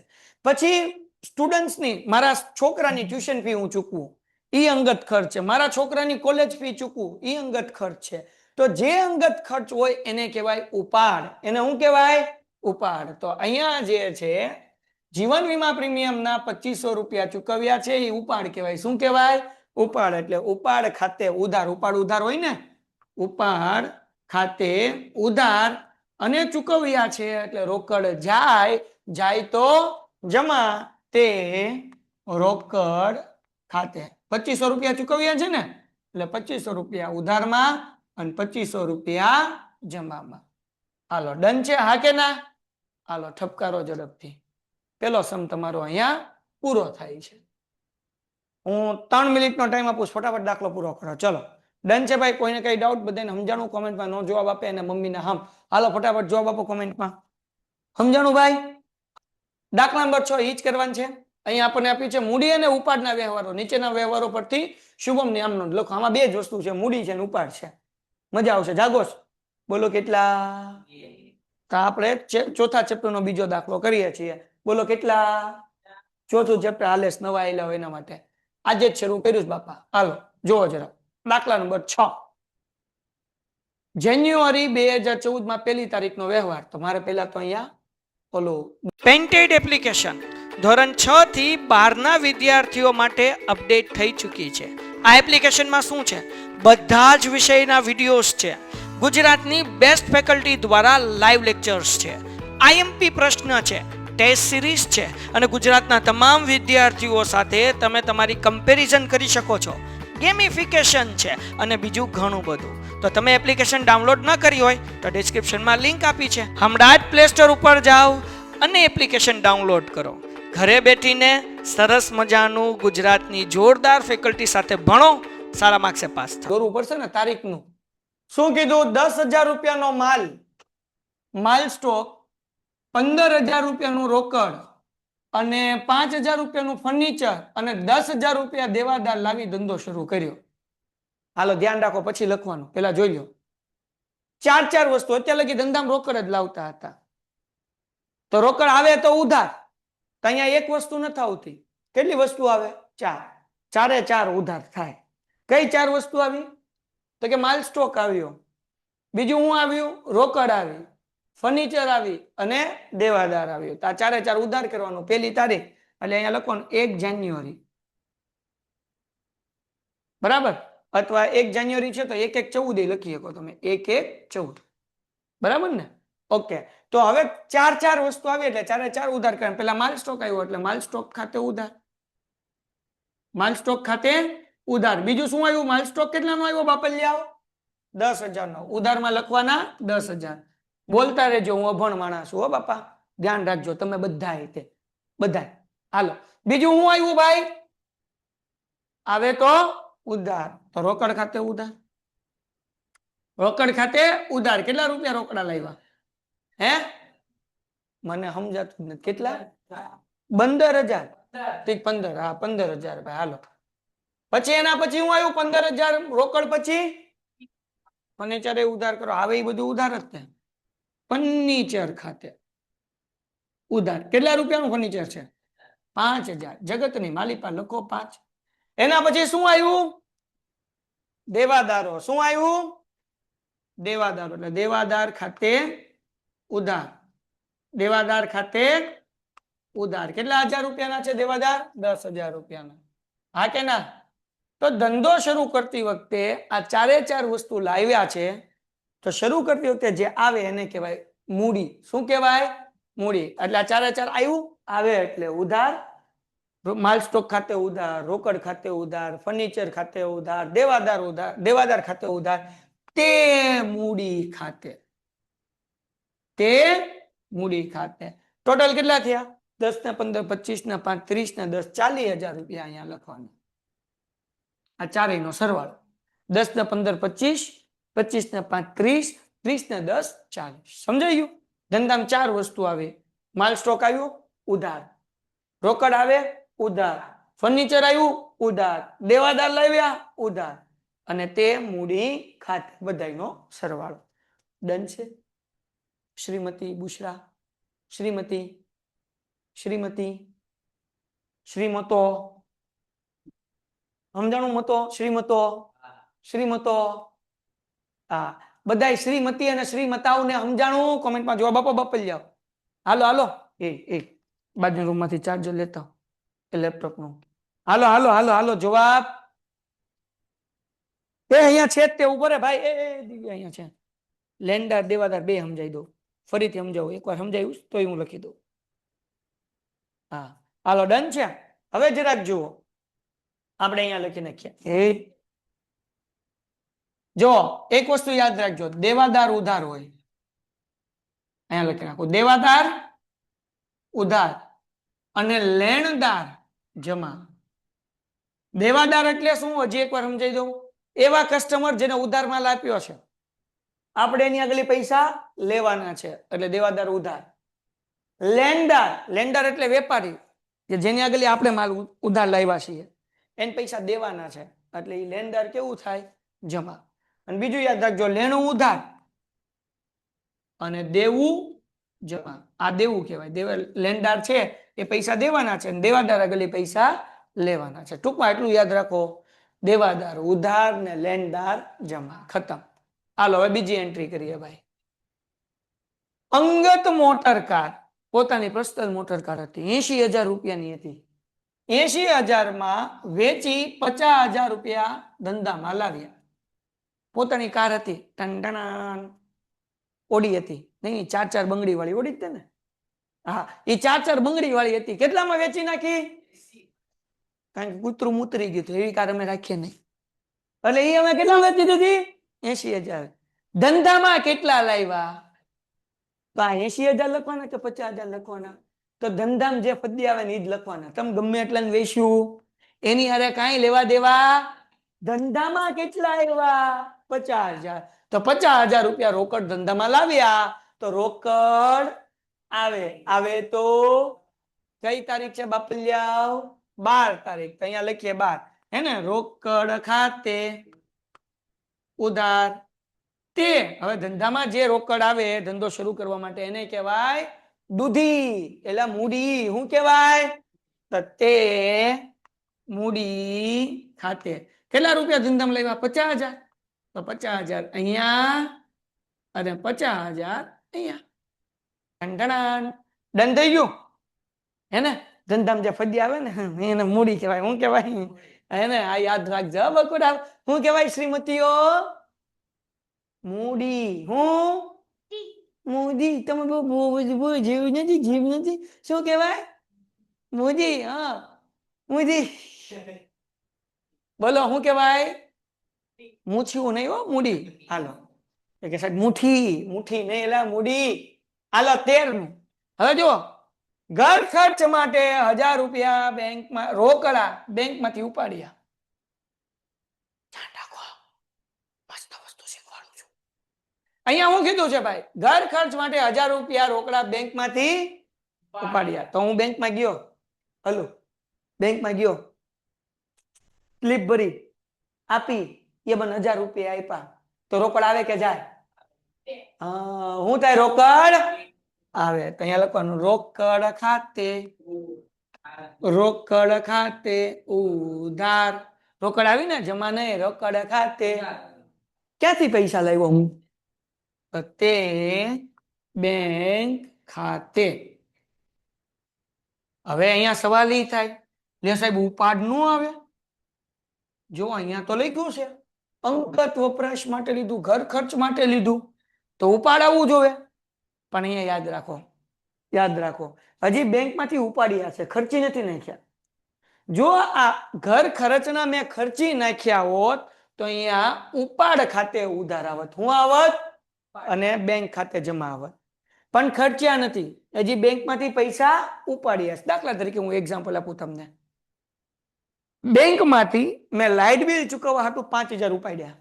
B: પછી સ્ટુડન્ટ્સની, મારા છોકરાની ટ્યુશન ફી હું ચૂકવું, એ અંગત ખર્ચ છે. મારા છોકરાની કોલેજ ફી ચૂકવું, એ અંગત ખર્ચ છે. તો જે અંગત ખર્ચ હોય એને કહેવાય ઉપાડ. એને શું કહેવાય? ઉપાડ. તો અહીંયા જે છે જીવન વીમા પ્રીમિયમ ના 2500 રૂપિયા ચૂકવ્યા છે, એ ઉપાડ કહેવાય. શું કહેવાય? ઉપાડ. એટલે ઉપાડ ખાતે ઉધાર. ઉપાડ ઉધાર હોય ને, ઉપાડ ખાતે ઉધાર અને ચૂકવ્યા છે એટલે રોકડ જાય. જાય તો જમા, તે રોકડ ખાતે. 2500 રૂપિયા ચૂકવ્યા છે ને એટલે 2500 રૂપિયા ઉધારમાં અને 2500 રૂપિયા જમામાં. હાલો, ડન છે? હા કે ના? હાલો ઠપકારો ઝડપથી. પેલો સમ તમારો અહીંયા પૂરો થાય છે. હું 3 મિનિટનો ટાઈમ આપું, ફટાફટ દાખલો પૂરો કરો. ચલો, ડન છે ભાઈ? કોઈને કઈ ડાઉટ? બધાને સમજાણું? કોમેન્ટમાં નો જવાબ આપે અને મમ્મીને હમ. હાલો ફટાફટ જવાબ આપો કોમેન્ટમાં. સમજાણું ભાઈ? દાખલા નંબર 6 ઈ જ કરવાનું છે. અહીંયા આપણને આપ્યું છે મૂડી અને ઉપાડના વ્યવહારો. નીચેના વ્યવહારો પરથી શુભમ ની આમનો લખો. આમાં બે જ વસ્તુ છે, મૂડી છે અને ઉપાડ છે. મજા આવશે. જાગોશ બોલો કેટલા? તો આપણે ચોથા ચેપ્ટરનો બીજો દાખલો કરીએ છીએ. બોલો કેટલા? ચોથું ચેપ્ટર હાલે નવા આવેલા હોય એના માટે આજે જ શરૂ કર્યું બાપા. હાલો જોવો જરા. દાખલા નંબર 6. જાન્યુઆરી 2014 માં 1લી તારીખનો વ્યવહાર. તો મારે પહેલા તો અહીંયા ઓલું પેન્ટેડ એપ્લિકેશન ધોરણ 6 થી 12 ના વિદ્યાર્થીઓ માટે અપડેટ થઈ ચૂકી છે. આ એપ્લિકેશનમાં શું છે? બધા જ વિષયના વિડીયોઝ છે. ગુજરાતની બેસ્ટ ફેકલ્ટી દ્વારા લાઈવ લેક્ચર્સ છે. આઈએમપી પ્રશ્ન છે, ટેસ્ટ સિરીઝ છે અને ગુજરાતના તમામ વિદ્યાર્થીઓ સાથે તમે તમારી કમ્પેરિઝન કરી શકો છો. ગેમિફિકેશન છે અને બીજું ઘણું બધું. તો તમે એપ્લિકેશન ડાઉનલોડ ન કરી હોય તો ડિસ્ક્રિપ્શનમાં લિંક આપી છે. હમણાં જ પ્લે સ્ટોર ઉપર જાઓ અને એપ્લિકેશન ડાઉનલોડ કરો. ઘરે બેઠીને સરસ મજાનું ગુજરાતની જોરદાર ફેકલ્ટી સાથે ભણો, સારા માર્ક્સે પાસ થાઓ. દોરવું પડશે ને તારીખનું. શું કીધું? 10,000 રૂપિયાનો માલ સ્ટોક, 15,000 રૂપિયાનું રોકડ અને 5,000 રૂપિયાનું ફર્નિચર અને 10,000 રૂપિયા દેવાદાર લાવી ધંધો શરૂ કર્યો. હાલો ધ્યાન રાખો, પછી લખવાનું, પેલા જોઈ લો. 4 વસ્તુ અત્યારે લગી ધંધામાં રોકડ જ લાવતા હતા. તો રોકડ આવે તો ઉધાર. તો અહીંયા એક વસ્તુ નથી આવતી. કેટલી વસ્તુ આવે? 4. 4 ઉધાર થાય. કઈ 4 વસ્તુ આવી? તો કે માલ સ્ટોક આવ્યો, બીજું શું આવ્યું? રોકડ આવી, ફર્નિચર આવી અને દેવાદાર આવ્યું. તો આ 4 ઉધાર કરવાનું. 1લી તારીખ એટલે અહીંયા લખવાનું 1 જાન્યુઆરી. બરાબર? અથવા 1 જાન્યુઆરી છે તો 1/1/14 લખી શકો તમે. 1/1/14. બરાબર ને? ઓકે. તો હવે 4 વસ્તુ આવી એટલે 4 ઉધાર કરે. પેલા માલ સ્ટોક આવ્યો એટલે માલ સ્ટોક ખાતે ઉધાર. માલ સ્ટોક ખાતે ઉધાર. બીજું શું આવ્યું? માલ સ્ટોક કેટલાનો આવ્યો બાપલિયાઓ? 10,000 નો. ઉધારમાં લખવાના 10,000. બોલતા રહેજો, હું અભણ માણસ છું હો બાપા, ધ્યાન રાખજો તમે બધા. તે બધા. હાલો બીજું શું આવ્યું ભાઈ? આવે તો ઉધાર. તો રોકડ ખાતે ઉધાર. રોકડ ખાતે ઉધાર. કેટલા રૂપિયા રોકડા લાવ્યા? હે? મને સમજાતું નથી. કેટલા? 15,000. 15. હા 15,000 ભાઈ. હાલો પછી એના પછી હું આવ્યું? 15,000 રોકડ. પછી ફર્નિચર ઉધાર કરો. આવે એ બધું ઉધાર જ ને. ફર્નિચર ખાતે ઉધાર. કેટલા રૂપિયાનું ફર્નિચર છે? 5,000. જગતની માલિપા લખો 5. એના પછી શું આવ્યું? દેવાદારો. શું આવ્યું? દેવાદારો. એટલે દેવાદાર ખાતે ઉધાર. દેવાદાર ખાતે ઉધાર. કેટલા 1000 રૂપિયાના છે દેવાદાર? 10,000 રૂપિયાના. હા કે ના? તો ધંધો શરૂ કરતી વખતે આ 4 વસ્તુ લાવ્યા છે. તો શરૂ કરતી વખતે જે આવે એને કહેવાય મૂડી. શું કહેવાય? મૂડી એટલે આ ચારે ચાર આવ્યું આવે એટલે ઉધાર, માલ સ્ટોક ખાતે ઉધાર, રોકડ ખાતે ઉધાર, ફર્નિચર ખાતે ઉધાર, દેવાદાર ખાતે ઉધાર, તે મૂડી ખાતે, તે મૂડી ખાતે ટોટલ કેટલા થયા? 10 ને 15 25 ને 5 30 ને 10 40,000 રૂપિયા અહીંયા લખવાના. આ ચારેયનો સરવાળો 10 ને 15 25 25 ને 5 30 30 ને 10 40. સમજાઈ ગયું? ધંધામાં ચાર વસ્તુ આવે. માલ સ્ટોક આવ્યો ઉધાર, રોકડ આવે ઉધાર, ફર્નિચર આવ્યું ઉધાર, દેવાદાર લાવ્યા ઉધાર, અને તે મૂડી ખાતે બધાયનો સરવાળો. ડન છે? શ્રીમતી બુશરા, શ્રીમતી, શ્રીમતી, શ્રીમતો, સમજાણું મતો? શ્રીમતો, શ્રીમતો, હા બધાય શ્રીમતી અને શ્રીમતાઓને સમજાણું? કોમેન્ટમાં જવાબ આપો, બપલ જાઓ. હાલો હાલો એ બાજુ રૂમમાંથી ચાર્જર લેતા એ લેપટોપનું. હાલો હાલો હાલો હાલો જવાબ. એ અહીંયા છે તે ઉપર ભાઈ, દિવ્યા અહીંયા છે. લેન્ડર દેવાદાર બે સમજાઈ દો, ફરીથી સમજાવું, એકવાર સમજાયું તોય હું લખી દઉં. હા હાલો ડન છે. હવે જરાક જુઓ, આપણે અહીંયા લખી નાખીએ. જો એક વસ્તુ યાદ રાખજો, દેવાદાર ઉધાર હોય, અહીંયા લખી નાખો દેવાદાર ઉધાર અને લેણદાર જમા. દેવાદાર એટલે શું? હજી એકવાર સમજાઈ દઉં. એવા કસ્ટમર જેને ઉધાર માલ આપ્યો છે, આપણે એની આગળ પૈસા લેવાના છે એટલે દેવાદાર ઉધાર. લેન્ડર એટલે વેપારી, કે જેની આગળ આપણે માલ ઉધાર લાવ્યા છીએ એને પૈસા દેવાના છે એટલે એ લેન્ડર કેવું થાય? જમા. અને બીજું યાદ રાખજો, લેણું ઉધાર અને દેવું જમા. આ દેવું કહેવાય. લેન્ડર છે એ પૈસા દેવાના છે અને દેવાદાર આગળ પૈસા લેવાના છે. ટૂંકમાં એટલું યાદ રાખો, દેવાદાર ઉધાર ને લેન્ડર જમા. ખતમ. હાલો હવે બીજી એન્ટ્રી કરીએ ભાઈ. અંગત મોટર કાર, પોતાની પર્સનલ મોટર કાર હતી, 80,000 રૂપિયાની હતી. 80,000 માં વેચી 50,000 રૂપિયા ધંધામાં લાવ્યા. પોતાની કાર હતી, ઓડી હતી, નહીં 4 બંગડી વાળી ઓડી જ ને. હા એ 4 બંગડી વાળી હતી. કેટલામાં વેચી નાખી? કારણ કે કૂતરું મૂતરી ગયું હતું, એવી કાર અમે રાખીએ નહીં, એટલે એ અમે કેટલા વેચી દીધી? 80,000. ધંધામાં કેટલા લાવ્યા? તો આ 80,000 લખવાના કે 50,000 લખવાના? તો ધંધામાં જે ફદ્દી આવે ને એ જ લખવાના. તમે ગમે એટલા વેચ્યું એની હારે કાંઈ લેવા દેવા? ધંધામાં કેટલા આવ્યા? 50,000. તો 50,000 રૂપિયા રોકડ ધંધામાં લાવ્યા તો રોકડ આવે તો કઈ તારીખ છે બાપલિયાઓ? 12 તારીખ. તો અહીંયા લખીએ 12, હે ને? રોકડ ખાતે ઉધાર તે. હવે ધંધામાં જે રોકડ આવે ધંધો શરૂ કરવા માટે એને કહેવાય દૂધી, એટલે મૂડી. શું કહેવાય? તો તે મૂડી ખાતે. કેટલા રૂપિયા ધંધામાં લાવ્યા? 50,000. તો 50,000 અહીંયા અને 50,000 અહીંયા. ડન થઈ ગયું, હે ને? ધંધામાં જે ફદી આવે ને એને મૂડી કહેવાય. શું કહેવાય? એને આ યાદ રાખજો બકુડા. શું કહેવાય શ્રીમતીઓ? મૂડી. હું મૂડી. તમે બહુ જીવ નથી, જીવ નથી. શું કહેવાય? મૂડી. હા મૂડી. બોલો શું કહેવાય? મૂછ્યું નહીં હો, મૂડી. હાલો કે સાહેબ મુઠ્ઠી નહીં, એલા મૂડી. હાલો 13. હવે જો ઘર ખર્ચ માટે 1,000 રૂપિયા બેંકમાં રોકડા બેંકમાંથી ઉપાડ્યા. અહીંયા હું કીધું છે ભાઈ, ઘર ખર્ચ માટે 1,000 રૂપિયા રોકડા બેંકમાંથી ઉપાડ્યા. તો હું બેંકમાં ગયો, હલો બેંકમાં ગયો, સ્લીપ ભરી આપી, એ મને 1,000 રૂપિયા આપ્યા, તો રોકડ આવે કે જાય? હું થાય? રોકડ આવે. તો અહીંયા લખવાનું રોકડ ખાતે, રોકડ ખાતે ઉધાર. રોકડ આવી ને, જમા નહીં. રોકડ ખાતે ક્યાંથી પૈસા લાવ્યો હું? તે બેંક ખાતે. હવે અહીંયા સવાલ એ થાય, લે સાહેબ ઉપાડ નો આવે? જો અહીંયા તો લખ્યું છે અંગત વપરાશ માટે લીધું, ઘર ખર્ચ માટે લીધું, તો ઉપાડ આવવું જોવે. પણ અહીંયા યાદ રાખો, યાદ રાખો, હજી બેંકમાંથી ઉપાડ્યા છે, ખર્ચી નથી નાખ્યા. જો આ ઘર ખર્ચના મેં ખર્ચી નાખ્યા હોત તો અહીંયા ઉપાડ ખાતે ઉધાર આવત. હું આવત? અને બેંક ખાતે જમા આવત. પણ ખર્ચ્યા નથી, હજી બેંકમાંથી પૈસા ઉપાડ્યા છે. દાખલા તરીકે હું એક્ઝામ્પલ આપું તમને. બેંકમાંથી મેં લાઇટ બિલ ચૂકવવા હતું 5000 ઉપાડ્યા.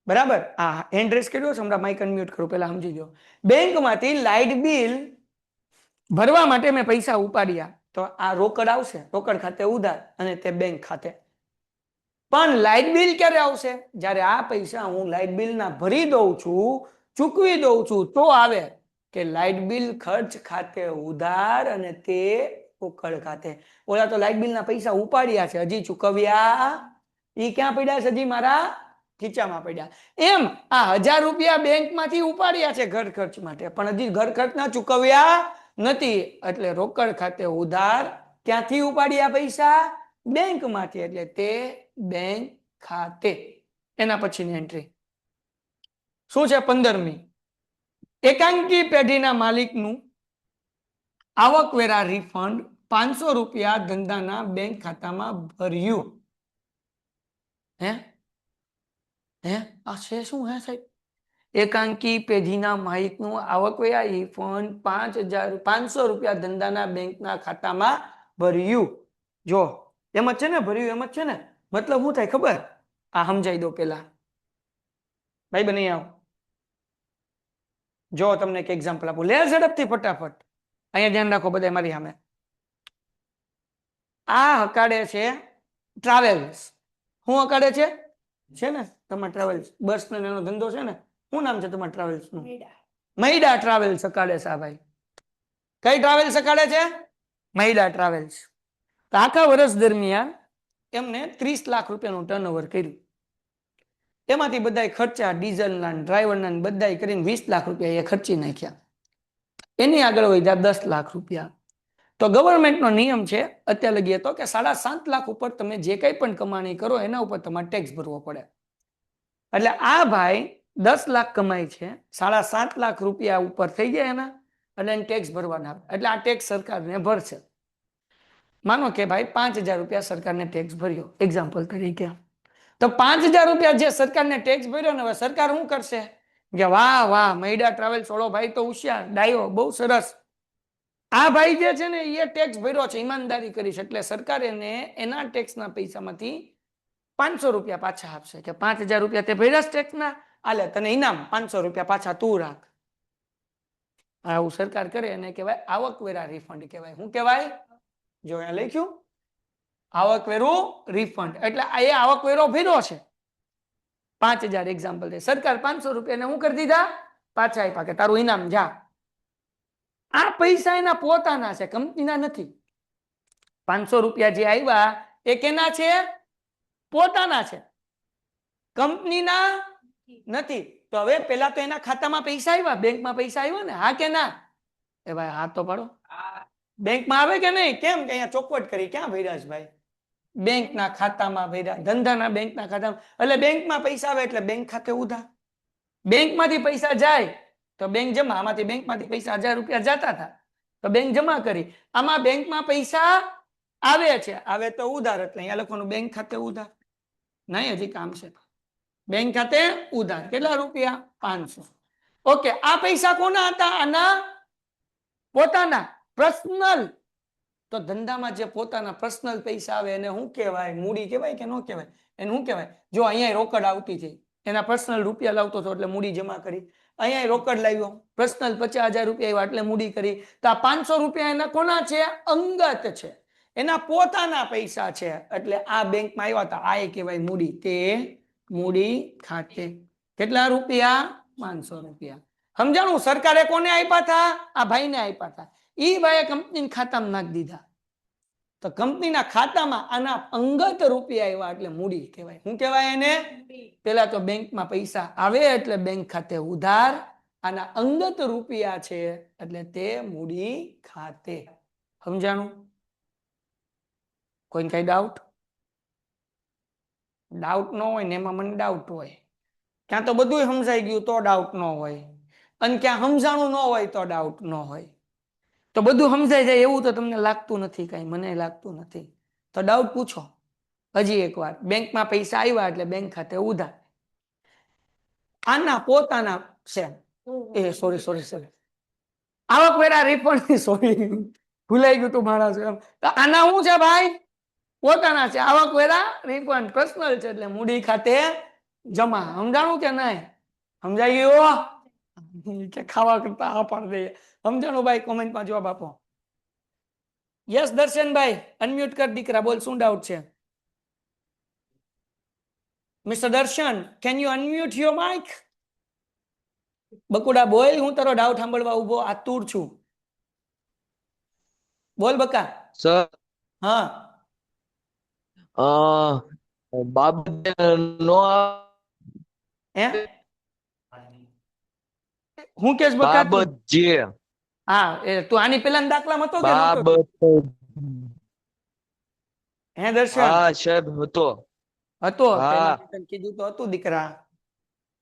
B: બરાબર? આ હેન્ડ રેસ કર્યો છે, હમણાં માઇક અનમ્યુટ કરું, પહેલા સમજી ગયો. બેંકમાંથી લાઇટ બિલ ભરવા માટે મેં પૈસા ઉપાડ્યા, તો આ રોકડ આવશે, રોકડ ખાતે ઉધાર, અને તે બેંક ખાતે. પણ લાઇટ બિલ ક્યારે આવશે? જ્યારે આ પૈસા હું લાઇટ બિલના ભરી દઉં છું, ચૂકવી દઉં છું, તો આવે કે લાઇટ બિલ ખર્ચ ખાતે ઉધાર અને તે રોકડ ખાતે. ઓલા તો લાઇટ બિલના પૈસા ઉપાડ્યા છે, હજી ચૂકવ્યા ઈ ક્યાં પડ્યા છે? હજી મારા ખીચામાં પડ્યા. એમ આ 1000 રૂપિયા બેંકમાંથી ઉપાડ્યા છે ઘર ખર્ચ માટે, પણ હજી ઘર ખર્ચના ચૂકવ્યા નથી. એટલે રોકડ ખાતે ઉધાર. ક્યાંથી ઉપાડ્યા પૈસા? બેંકમાંથી, એટલે તે બેંક ખાતે. એના પછીની એન્ટ્રી શું છે? 15મી. એકાંકી પેઢીના માલિકનું આવકવેરા રિફંડ 500 રૂપિયા ધંધાના બેંક ખાતામાં ભર્યું. હે આ છે શું? હે સાહેબ, એકાંકી પેઢીના માલિકનું આવકવેરા રિફંડ 500 રૂપિયા ધંધાના બેંકના ખાતામાં ભર્યું. જો એમ જ છે ને, ભર્યું એમ જ છે ને. મતલબ શું થાય ખબર? આ સમજાઈ દો પેલા. ભાઈ બની આવો, જો તમને એક એક્ઝામ્પલ આપું, લે ઝડપથી ફટાફટ. અહીંયા ધ્યાન રાખો બધા મારી સામે. આ હકાડે છે ટ્રાવેલ્સ. શું હકાડે છે? ને તમારા ટ્રાવેલ્સ, બસ ને એનો ધંધો છે ને. શું નામ છે તમારા ટ્રાવેલ્સ નું? મૈડા ટ્રાવેલ્સ હકાડે છે. ભાઈ કઈ ટ્રાવેલ્સ હકાડે છે? મૈડા ટ્રાવેલ્સ. તો આખા વર્ષ દરમિયાન એમને 30 લાખ રૂપિયાનું ટર્નઓવર કર્યું. એમાંથી બધા ખર્ચા, ડીઝલના, ડ્રાઈવરના બધા કરીને 20 લાખ રૂપિયા એ ખર્ચી નાખ્યા. એની આગળ વધ્યા 10 લાખ રૂપિયા. તો ગવર્મેન્ટનો નિયમ છે અત્યાર લગી હતો કે 7.5 લાખ ઉપર તમે જે કંઈ પણ કમાણી કરો એના ઉપર તમારે ટેક્સ ભરવો પડે. એટલે આ ભાઈ 10 લાખ કમાય છે, 7.5 લાખ રૂપિયા ઉપર થઈ ગયા એના, એટલે એને ટેક્સ ભરવાના. એટલે આ ટેક્સ સરકારને ભરશે. માનો કે ભાઈ 5000 રૂપિયા સરકારને ટેક્સ ભર્યો એક્ઝામ્પલ તરીકે. તો 5000 રૂપિયા જે સરકારને ટેક્સ ભર્યો ને, હવે સરકાર શું કરશે કે વાહ વાહ, મૈડા ટ્રાવેલ્સ વાળો ભાઈ તો હોશિયાર, ડાયો, બહુ સરસ. આ ભાઈ જે છે ને એ ટેક્સ ભર્યો છે, ઈમાનદારી કરી છે, એટલે સરકાર એને એના ટેક્સના પૈસામાંથી 500 રૂપિયા પાછા આપશે કે 5000 રૂપિયા તે ભર્યા ટેક્સના, આલે તને ઇનામ 500 રૂપિયા પાછા તું રાખ. આવું સરકાર કરે એને કહેવાય આવકવેરા રિફંડ કહેવાય. શું કહેવાય? જો અહીંયા લખ્યું આવકવેરો રિફંડ. એટલે એ આવકવેરો ભર્યો છે 5000 એક્ઝામ્પલ દે. સરકાર 500 રૂપિયા શું કરી દીધા? પાછા આપ્યા કે તારું ઇનામ જા. આ પૈસા એના પોતાના છે, કંપનીના નથી. 500 રૂપિયા જે આવ્યા એ કેના છે? પોતાના છે, કંપનીના નથી. તો હવે પેલા તો એના ખાતામાં પૈસા આવ્યા, બેંકમાં પૈસા આવ્યા ને? હા કે ના? એ ભાઈ હા તો પાડો. બેંકમાં આવે કે નહીં? કેમ કે અહીંયા ચોખવટ કરી. ક્યાં ભર્યા છે ભાઈ? બેંકના ખાતામાં ભર્યા, ધંધાના બેંકના ખાતામાં. એટલે બેંકમાં પૈસા આવે એટલે બેંક ખાતે ઉધાર. બેંકમાંથી પૈસા જાય તો બેંક જમા. આમાંથી બેંકમાંથી પૈસા 1000 રૂપિયા જતા હતા તો બેંક જમા કરી. આમાં બેંકમાં પૈસા આવે છે, આવે તો ઉધાર, એટલે અહીંયા લખવાનું બેંક ખાતે ઉધાર. નહીં, હજી કામ છે. બેંક ખાતે ઉધાર. કેટલા રૂપિયા? 500. ઓકે, આ પૈસા કોના હતા? આના પોતાના, પર્સનલ. તો ધંધામાં જે પોતાના પર્સનલ પૈસા આવે એને શું કહેવાય? મૂડી કહેવાય કે ન કહેવાય? એને શું કહેવાય? જો અહીંયા રોકડ આવતી હતી, એના પર્સનલ રૂપિયા લાવતો હતો એટલે મૂડી જમા કરી. અહીંયા રોકડ લાવ્યો, પર્સનલ 50000 રૂપિયા આવ્યા એટલે મૂડી કરી. તો આ 500 રૂપિયા એના કોના છે? અંગત છે, એના પોતાના પૈસા છે. એટલે આ બેંકમાં આવ્યા હતા, આ કહેવાય મૂડી. તે મૂડી ખાતે. કેટલા રૂપિયા? 500 રૂપિયા. સમજાણું? સરકારે કોને આપ્યા હતા? આ ભાઈને આપ્યા હતા. ઈ ભાઈએ કંપની ખાતામાં નાખી દીધા. તો કંપનીના ખાતામાં આના અંગત રૂપિયા આવ્યા એટલે મૂડી કહેવાય. શું કહેવાય એને? પેલા તો બેંકમાં પૈસા આવે એટલે બેંક ખાતે ઉધાર. આના અંગત રૂપિયા છે એટલે તે મૂડી ખાતે. સમજાણું? કોઈ કઈ ડાઉટ? ડાઉટ ન હોય ને એમાં મને ડાઉટ હોય. ક્યાં તો બધું સમજાઈ ગયું તો ડાઉટ ન હોય, અને ક્યાં સમજાણું ન હોય તો ડાઉટ ન હોય. તો બધું સમજાઈ જાય એવું તો તમને લાગતું નથી, કઈ મને લાગતું નથી. તો ડાઉટ પૂછો હજી એકવાર. બેંકમાં પૈસા આવ્યા એટલે બેંક ખાતે ઉધાર. આના પોતાના છે, એ સોરી સોરી સોરી, આવકવેરા રિફંડ, સોરી ભૂલાઈ ગયું તું માણસ. તો આના શું છે ભાઈ? પોતાના છે. આવકવેરા રિફંડ પર્સનલ છે એટલે મૂડી ખાતે જમા. સમજાણું કે નહીં? સમજાઈ ગયું કે ખાવા કરતા આ પાડ દઈએ? સમજાણું ભાઈ? કોમેન્ટમાં જવાબ આપો. યસ દર્શનભાઈ, અનમ્યુટ કર દીકરા, બોલ શું ડાઉટ છે? Mister Darshan, can you unmute your mic? બકુડા બોલ, હું તારો ડાઉટ સાંભળવા ઉભો આતુર છું. બોલ બકા.
A: સર
B: હા,
A: બાબત નો
B: હે હું કેસ બકા તું?
A: બાબત જે
B: હા, એ તું આની પેલા દાખલામાં હતો કે નહોતો?
A: બાબત
B: હે દર્શન?
A: હા સાહેબ હતો.
B: હતો.
A: હા.
B: તને કીધું તો હતું દીકરા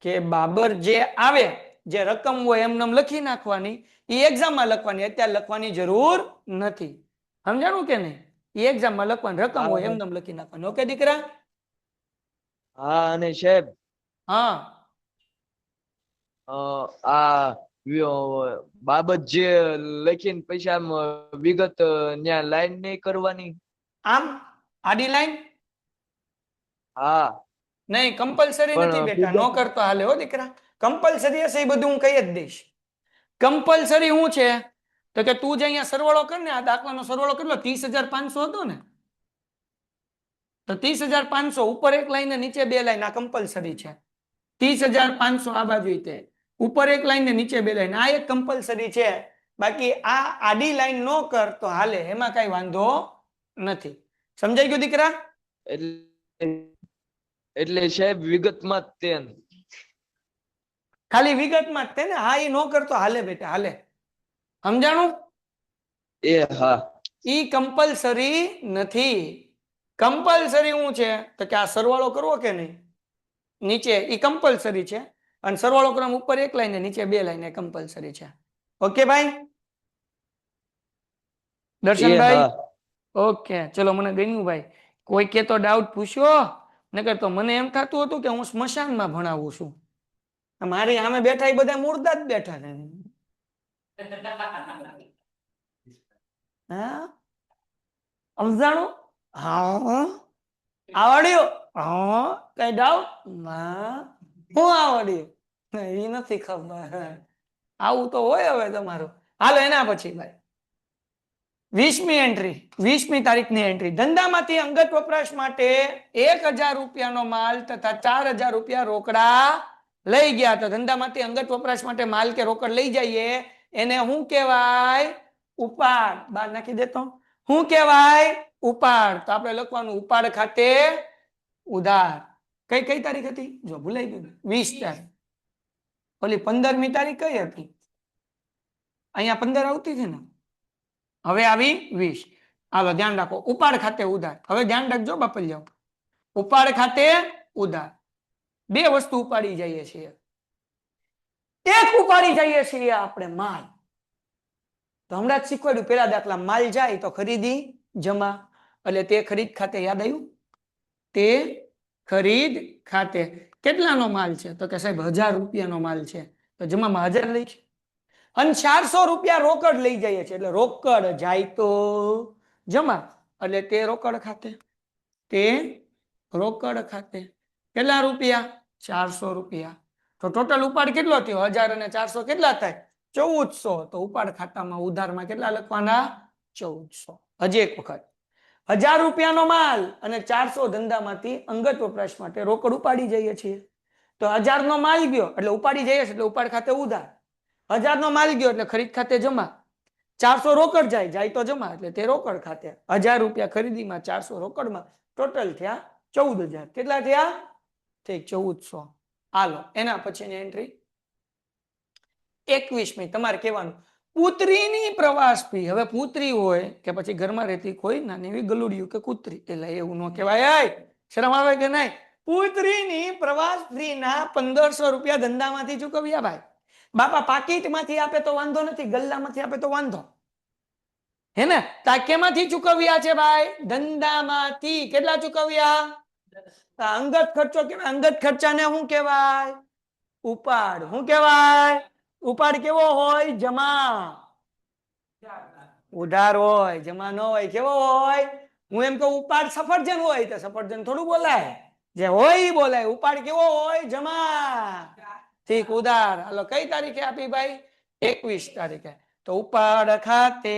B: કે બાબર જે આવે, જે રકમ હોય એમનેમ લખી નાખવાની, એ એક્ઝામમાં લખવાની, અત્યારે લખવાની જરૂર નથી. સમજાણું કે નહીં? એ એક્ઝામમાં લખવાની, રકમ હોય એમનેમ લખી નાખવાની. ઓકે દીકરા?
A: હા અને સાહેબ
B: હા,
A: આ બાબત જે લખીને પૈસા આમ વિગત ન્યા લાઈન નહીં કરવાની.
B: આમ આડી લાઈન
A: હા
B: નહીં, કમ્પલસરી નથી બેટા. નો કરતો હાલે હો દીકરા. કમ્પલસરી હશે એ બધું હું કહી જ દઈશ. કમ્પલસરી શું છે તો કે તું જે અહીંયા સરવાળો કર ને, આ દાખલાનો સરવાળો કેટલો 30,500 હતો ને, તો 30,500 ઉપર એક લાઈન ને નીચે બે લાઈન, આ કમ્પલસરી છે. 30,500 આ બાજુ તે ઉપર એક લાઈન ને નીચે બે લાઈન, આ એક કમ્પલસરી છે. બાકી આ આડી લાઈન નો કર તો હાલે, એમાં કઈ વાંધો નથી. સમજાઈ ગયું દીકરા?
A: એટલે સાહેબ વિગતમાં જ તે
B: ખાલી વિગતમાં જ તે ને? હા, એ નો કરતો હાલે બેટા, હાલે. સમજાણું?
A: એ હા
B: ઈ કમ્પલસરી નથી. કમ્પલસરી શું છે તો કે આ સરવાળો કરવો કે નહીં, નીચે ઈ કમ્પલસરી છે, અને સરવાળો કરવામાં ઉપર એક લાઈન ને નીચે બે લાઈન એ કમ્પલસરી છે. ઓકે ભાઈ દર્શનભાઈ? ઓકે, ચલો, મને ગમ્યું ભાઈ. કોઈ કે તો ડાઉટ પૂછ્યો, નકર તો મને એમ થતું હતું કે હું સ્મશાનમાં ભણાવું છું. મારી સામે બેઠા એ બધા મુર્દા જ બેઠા છે. હા, સમજાણું? હા, આવડ્યું? હા, કઈ ડાઉટ? ના, હું આવડ્યું? એ નથી ખબર. આવું તો હોય હવે તમારું. હાલો એના પછી ભાઈ 20મી એન્ટ્રી, 20મી તારીખની એન્ટ્રી. ધંધામાંથી અંગત વપરાશ માટે 1,000 રૂપિયાનો માલ તથા 4,000 રૂપિયા રોકડા લઈ ગયા. તો ધંધામાંથી અંગત વપરાશ માટે માલ કે રોકડ લઈ જઈએ એને શું કહેવાય? ઉપાડ. બાર નાખી દેતો. શું કહેવાય? ઉપાડ. તો આપણે લખવાનું ઉપાડ ખાતે ઉધાર. કઈ કઈ તારીખ હતી? જો ભૂલાઈ ગયું, 20 તારીખ. ઓલી 15મી તારીખ કઈ હતી? અહીંયા 15 આવતી છે ને, હવે આવી 20. હાલો ધ્યાન રાખો, ઉપાડ ખાતે ઉધાર. હવે ધ્યાન રાખજો બાપલિયાઓ, ઉપાડ ખાતે ઉધાર. બે વસ્તુ ઉપાડી જઈએ છીએ. એક ઉપાડી જઈએ છીએ આપણે માલ. તો હમણાં જ શીખવાડ્યું પેલા દાખલા, માલ જાય તો ખરીદી જમા, એટલે તે ખરીદ ખાતે. યાદ આવ્યું? તે ખરીદ ખાતે કેટલાનો માલ છે તો કે સાહેબ 1,000 રૂપિયાનો માલ છે, તો જમામાં 1,000 લઈ છે. અને 400 રૂપિયા રોકડ લઈ જઈએ છીએ, એટલે રોકડ જાય તો જમા, એટલે તે રોકડ ખાતે. તે રોકડ ખાતે કેટલા રૂપિયા? 400 રૂપિયા. તો ટોટલ ઉપાડ કેટલો થયો? 1,000 અને 400 કેટલા થાય? 1,400. તો ઉપાડ ખાતામાં ઉધારમાં કેટલા લખવાના? 1,400. હજી એક વખત, 1,000 રૂપિયાનો માલ અને 400 ધંધામાંથી અંગત વપરાશ માટે રોકડ ઉપાડી જઈએ છીએ. તો 1,000 નો માલ ગયો એટલે ઉપાડી જઈએ છીએ, એટલે ઉપાડ ખાતે ઉધાર. 1,000 નો માલ ગયો એટલે ખરીદ ખાતે જમા. 400 રોકડ જાય, જાય તો જમા, એટલે તે રોકડ ખાતે. 1,000 રૂપિયા ખરીદીમાં, 400 રોકડમાં, ટોટલ થયા 14,000. કેટલા થયા? ઠીક, 1,400. હાલો એના પછીની એન્ટ્રી 21મી. તમારે કહેવાનું પુત્રીની પ્રવાસ ફી. હવે પુત્રી હોય કે પછી ઘરમાં રહેતી કોઈ નાની એવી ગલુડિયું કે કૂતરી, એટલે એવું ન કહેવાય. શરમ આવે કે નહીં? પુત્રીની પ્રવાસ ફી ના 1,500 રૂપિયા ધંધામાંથી ચૂકવ્યા ભાઈ. બાપા પાકીટમાંથી આપે તો વાંધો નથી, ગલ્લામાંથી આપે તો વાંધો. હે ને? તો આ કેમાંથી ચૂકવ્યા છે ભાઈ? ધંધામાંથી. કેટલા ચૂકવ્યા? તો અંગત ખર્ચો કેવાય. અંગત ખર્ચાને શું કહેવાય? ઉપાડ. શું કહેવાય? ઉપાડ કેવો હોય? જમા. ઉધાર હોય, જમા ન હોય. કેવો હોય? હું એમ કહું ઉપાડ સફરજન હોય તો સફરજન થોડું બોલાય, જે હોય ઈ બોલાય. ઉપાડ કેવો હોય? જમા. ઠીક, ઉધાર. હાલો, કઈ તારીખે આપી ભાઈ? 21 તારીખે. તો ઉપાડ ખાતે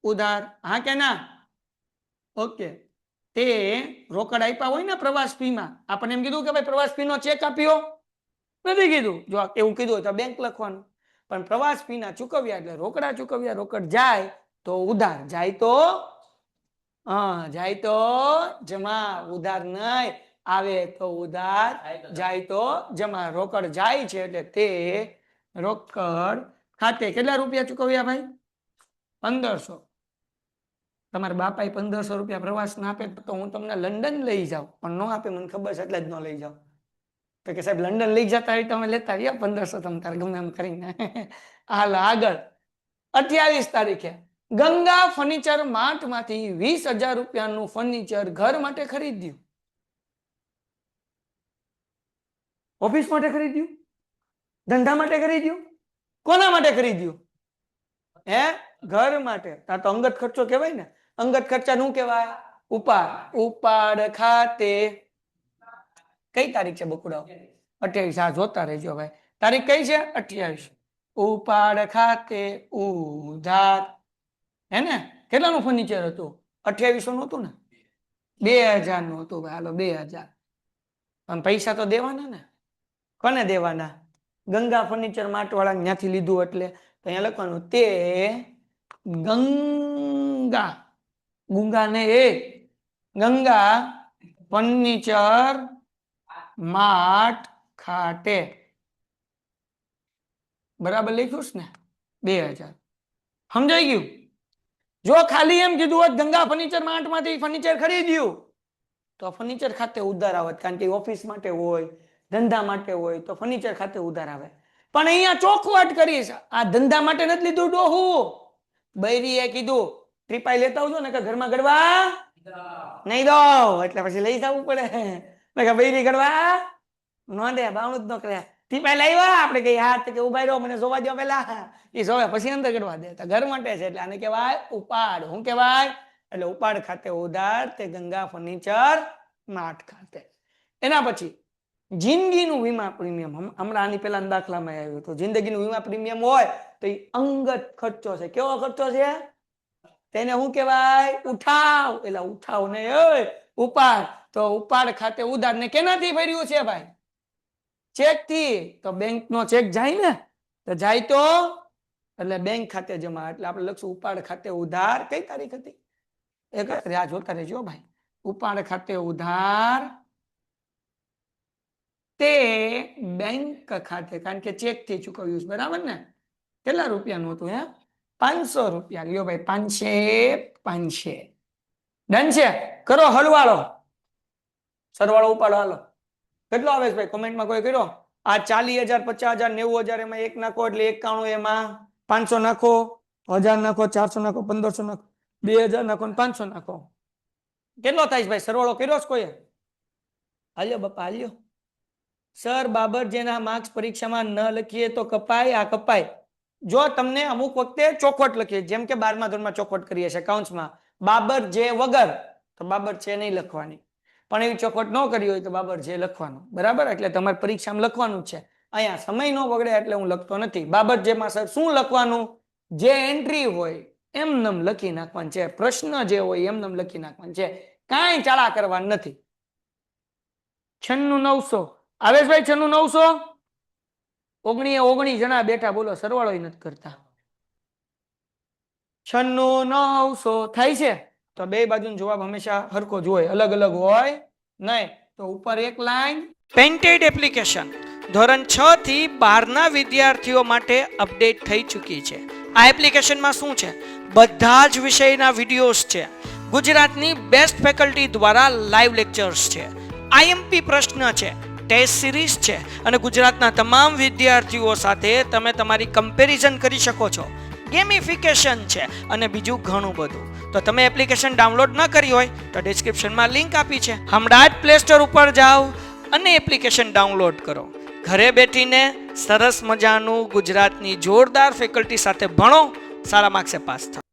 B: ઉધાર. હા કે ના? ઓકે. તે રોકડ આપ્યા હોય ને પ્રવાસ ફીમાં, આપણને એમ કીધું કે ભાઈ પ્રવાસ ફીનો ચેક આપ્યો? નથી કીધું. જો એવું કીધું હોય તો બેંક લખવાનું. પણ પ્રવાસ ફીના ચૂકવ્યા એટલે રોકડા ચૂકવ્યા. રોકડ જાય તો ઉધાર, જાય તો જાય તો જમા. ઉધાર નહીં, આવે તો ઉધાર, જાય તો જમા. રોકડ જાય છે એટલે તે રોકડ ખાતે. કેટલા રૂપિયા ચૂકવ્યા ભાઈ? 1500. તમારા બાપાએ 1500 રૂપિયા પ્રવાસ ના આપે તો હું તમને લંડન લઈ જાઉં, પણ ન આપે મને ખબર છે એટલે જ ન લઈ જાઉં. તો કે સાહેબ લંડન લઈ જતા હોય તમે લેતા આવ્યા 1500 તમે તારે ગમે એમ કરીને. હાલ આગળ 28 તારીખે ગંગા ફર્નિચર માર્ટ માંથી 20,000 રૂપિયાનું ફર્નિચર ઘર માટે ખરીદ્યું. ઓફિસ માટે ખરીદ્યું? ધંધા માટે ખરીદ્યું? કોના માટે ખરીદ્યું? હે? ઘર માટે. આ તો અંગત ખર્ચો કહેવાય ને. અંગત ખર્ચા નું કહેવાય? ઉપાડ. ઉપાડ ખાતે કઈ તારીખ છે બકુડાઓ? 28. આ જોતા રહેજો ભાઈ. તારીખ કઈ છે? 28. ઉપાડ ખાતે ઉધાર. હે ને? કેટલાનું ફર્નિચર હતું? 2800 નું હતું ને? 2000 નું હતું ભાઈ. હાલો 2000. પણ પૈસા તો દેવાના ને. કોને દેવાના? ગંગા ફર્નિચર માર્ટ વાળા ત્યાંથી લીધું એટલે તો અહીંયા લખવાનું તે ગંગા, ગુંગા ને એ, ગંગા ફર્નિચર માર્ટ ખાતે. બરાબર લખ્યું છે ને? 2000. સમજાઈ ગયું? જો ખાલી એમ કીધું હોત ગંગા ફર્નિચર માર્ટ માંથી ફર્નિચર ખરીદ્યું તો ફર્નિચર ખાતે ઉધાર આવત, કારણ કે ઓફિસ માટે હોય, ધંધા માટે હોય તો ફર્નિચર ખાતે ઉધાર આવે. પણ અહીંયા ચોખવટ કરીશ, આ ધંધા માટે નથી લીધું ડોહું. બૈરીએ કીધું ટ્રીપાઈ લેતા આવજો ને કે ઘરમાં ગડવા નહીં દો, એટલે પછી લઈ જવું પડે. બૈરી ગડવા નો દે, બાવણું જ ન કરે. ટ્રીપાઈ લાવ્યા આપણે કઈ હાથ કે ઉભા રહ્યો મને જોવા દો પેલા, એ જોવે પછી અંદર ગડવા દે. તો ઘર માટે છે એટલે આને કહેવાય ઉપાડ. શું કહેવાય? એટલે ઉપાડ ખાતે ઉધાર તે ગંગા ફર્નિચર માર્ટ ખાતે. એના પછી જિંદગીનું વીમા પ્રીમિયમ. હમણાં આની પેલા દાખલામાં આવ્યું હતું. જિંદગીનું વીમા પ્રીમિયમ હોય તો એ અંગત ખર્ચો છે. કેવો ખર્ચો છે? તેને શું કહેવાય? ઉઠાવ. એટલે ઉઠાવ ને ઉપાડ. તો ઉપાડ ખાતે ઉધાર ને કેનાથી ભર્યું છે ભાઈ? ચેક થી. તો બેંક નો ચેક જાય ને, તો જાય તો એટલે બેંક ખાતે જમા. એટલે આપણે લખશું ઉપાડ ખાતે ઉધાર. કઈ તારીખ હતી? આ જોતા રહેજો ભાઈ. ઉપાડ ખાતે ઉધાર તે બેંક ખાતે, કારણ કે ચેક થી ચૂકવ્યું છે. બરાબર ને? કેટલા રૂપિયાનું હતું? 500 રૂપિયા. લ્યો ભાઈ 500. ડન છે? કરો હલવાળો, સરવાળો ઉપાડો. હાલો કેટલો આવે છે ભાઈ? કોમેન્ટમાં કોઈ કર્યો? આ 40,000, 50,000, 90,000 એમાં 1 નાખો એટલે 91, એમાં 500 નાખો, 1000 નાખો, 400 નાખો, 1500 નાખો, 2000 નાખો, 500 નાખો. કેટલો થાય છે ભાઈ? સરવાળો કર્યો છે કોઈ? હાલ્યો બાપા હાલ્યો. સર બાબર જેના માર્ક્સ પરીક્ષામાં ન લખીએ તો કપાય? આ કપાય. જો તમને અમુક વખતે ચોખવટ લખીએ, જેમ કે 12મા ધોરણમાં ચોખવટ કરીએ છીએ કાઉન્સમાં, બાબર જે વગર, તો બાબર છે નહીં લખવાની. પણ એવી ચોખવટ ન કરી હોય તો બાબર જે લખવાનું. બરાબર? એટલે તમારે પરીક્ષામાં લખવાનું જ છે. અહીંયા સમય ન બગડે એટલે હું લખતો નથી. બાબર જેમાં સર શું લખવાનું? જે એન્ટ્રી હોય એમનેમ લખી નાખવાનું છે. પ્રશ્ન જે હોય એમનેમ લખી નાખવાનું છે. કાંઈ ચાળા કરવાનું નથી. 96,900 આવે છે ભાઈ? 96,900. 19 જણા બેઠા, બોલો સરવાળો નથી કરતા. 96,900 થાય છે. તો બે બાજુનો જવાબ હંમેશા હરખો જ હોય, અલગ અલગ હોય નહીં. તો ઉપર એક લાઈન. પેન્ટેડ એપ્લિકેશન ધોરણ 6 થી 12ના વિદ્યાર્થીઓ માટે અપડેટ થઈ ચૂકી છે. આ એપ્લિકેશનમાં શું છે? બધા જ વિષયના વિડીયોઝ છે. ગુજરાતની બેસ્ટ ફેકલ્ટી દ્વારા લાઈવ લેક્ચર્સ છે. આઈએમપી પ્રશ્ન છે, ટેસ્ટ સિરીઝ છે, અને ગુજરાતના તમામ વિદ્યાર્થીઓ સાથે તમે તમારી કમ્પેરિઝન કરી શકો છો. ગેમિફિકેશન છે અને બીજું ઘણું બધું. તો તમે એપ્લિકેશન ડાઉનલોડ ન કરી હોય તો ડિસ્ક્રિપ્શનમાં લિંક આપી છે, હમણાં જ પ્લે સ્ટોર ઉપર જાઓ અને એપ્લિકેશન ડાઉનલોડ કરો. ઘરે બેઠીને સરસ મજાનું ગુજરાતની જોરદાર ફેકલ્ટી સાથે ભણો, સારા માર્ક્સે પાસ થાઓ.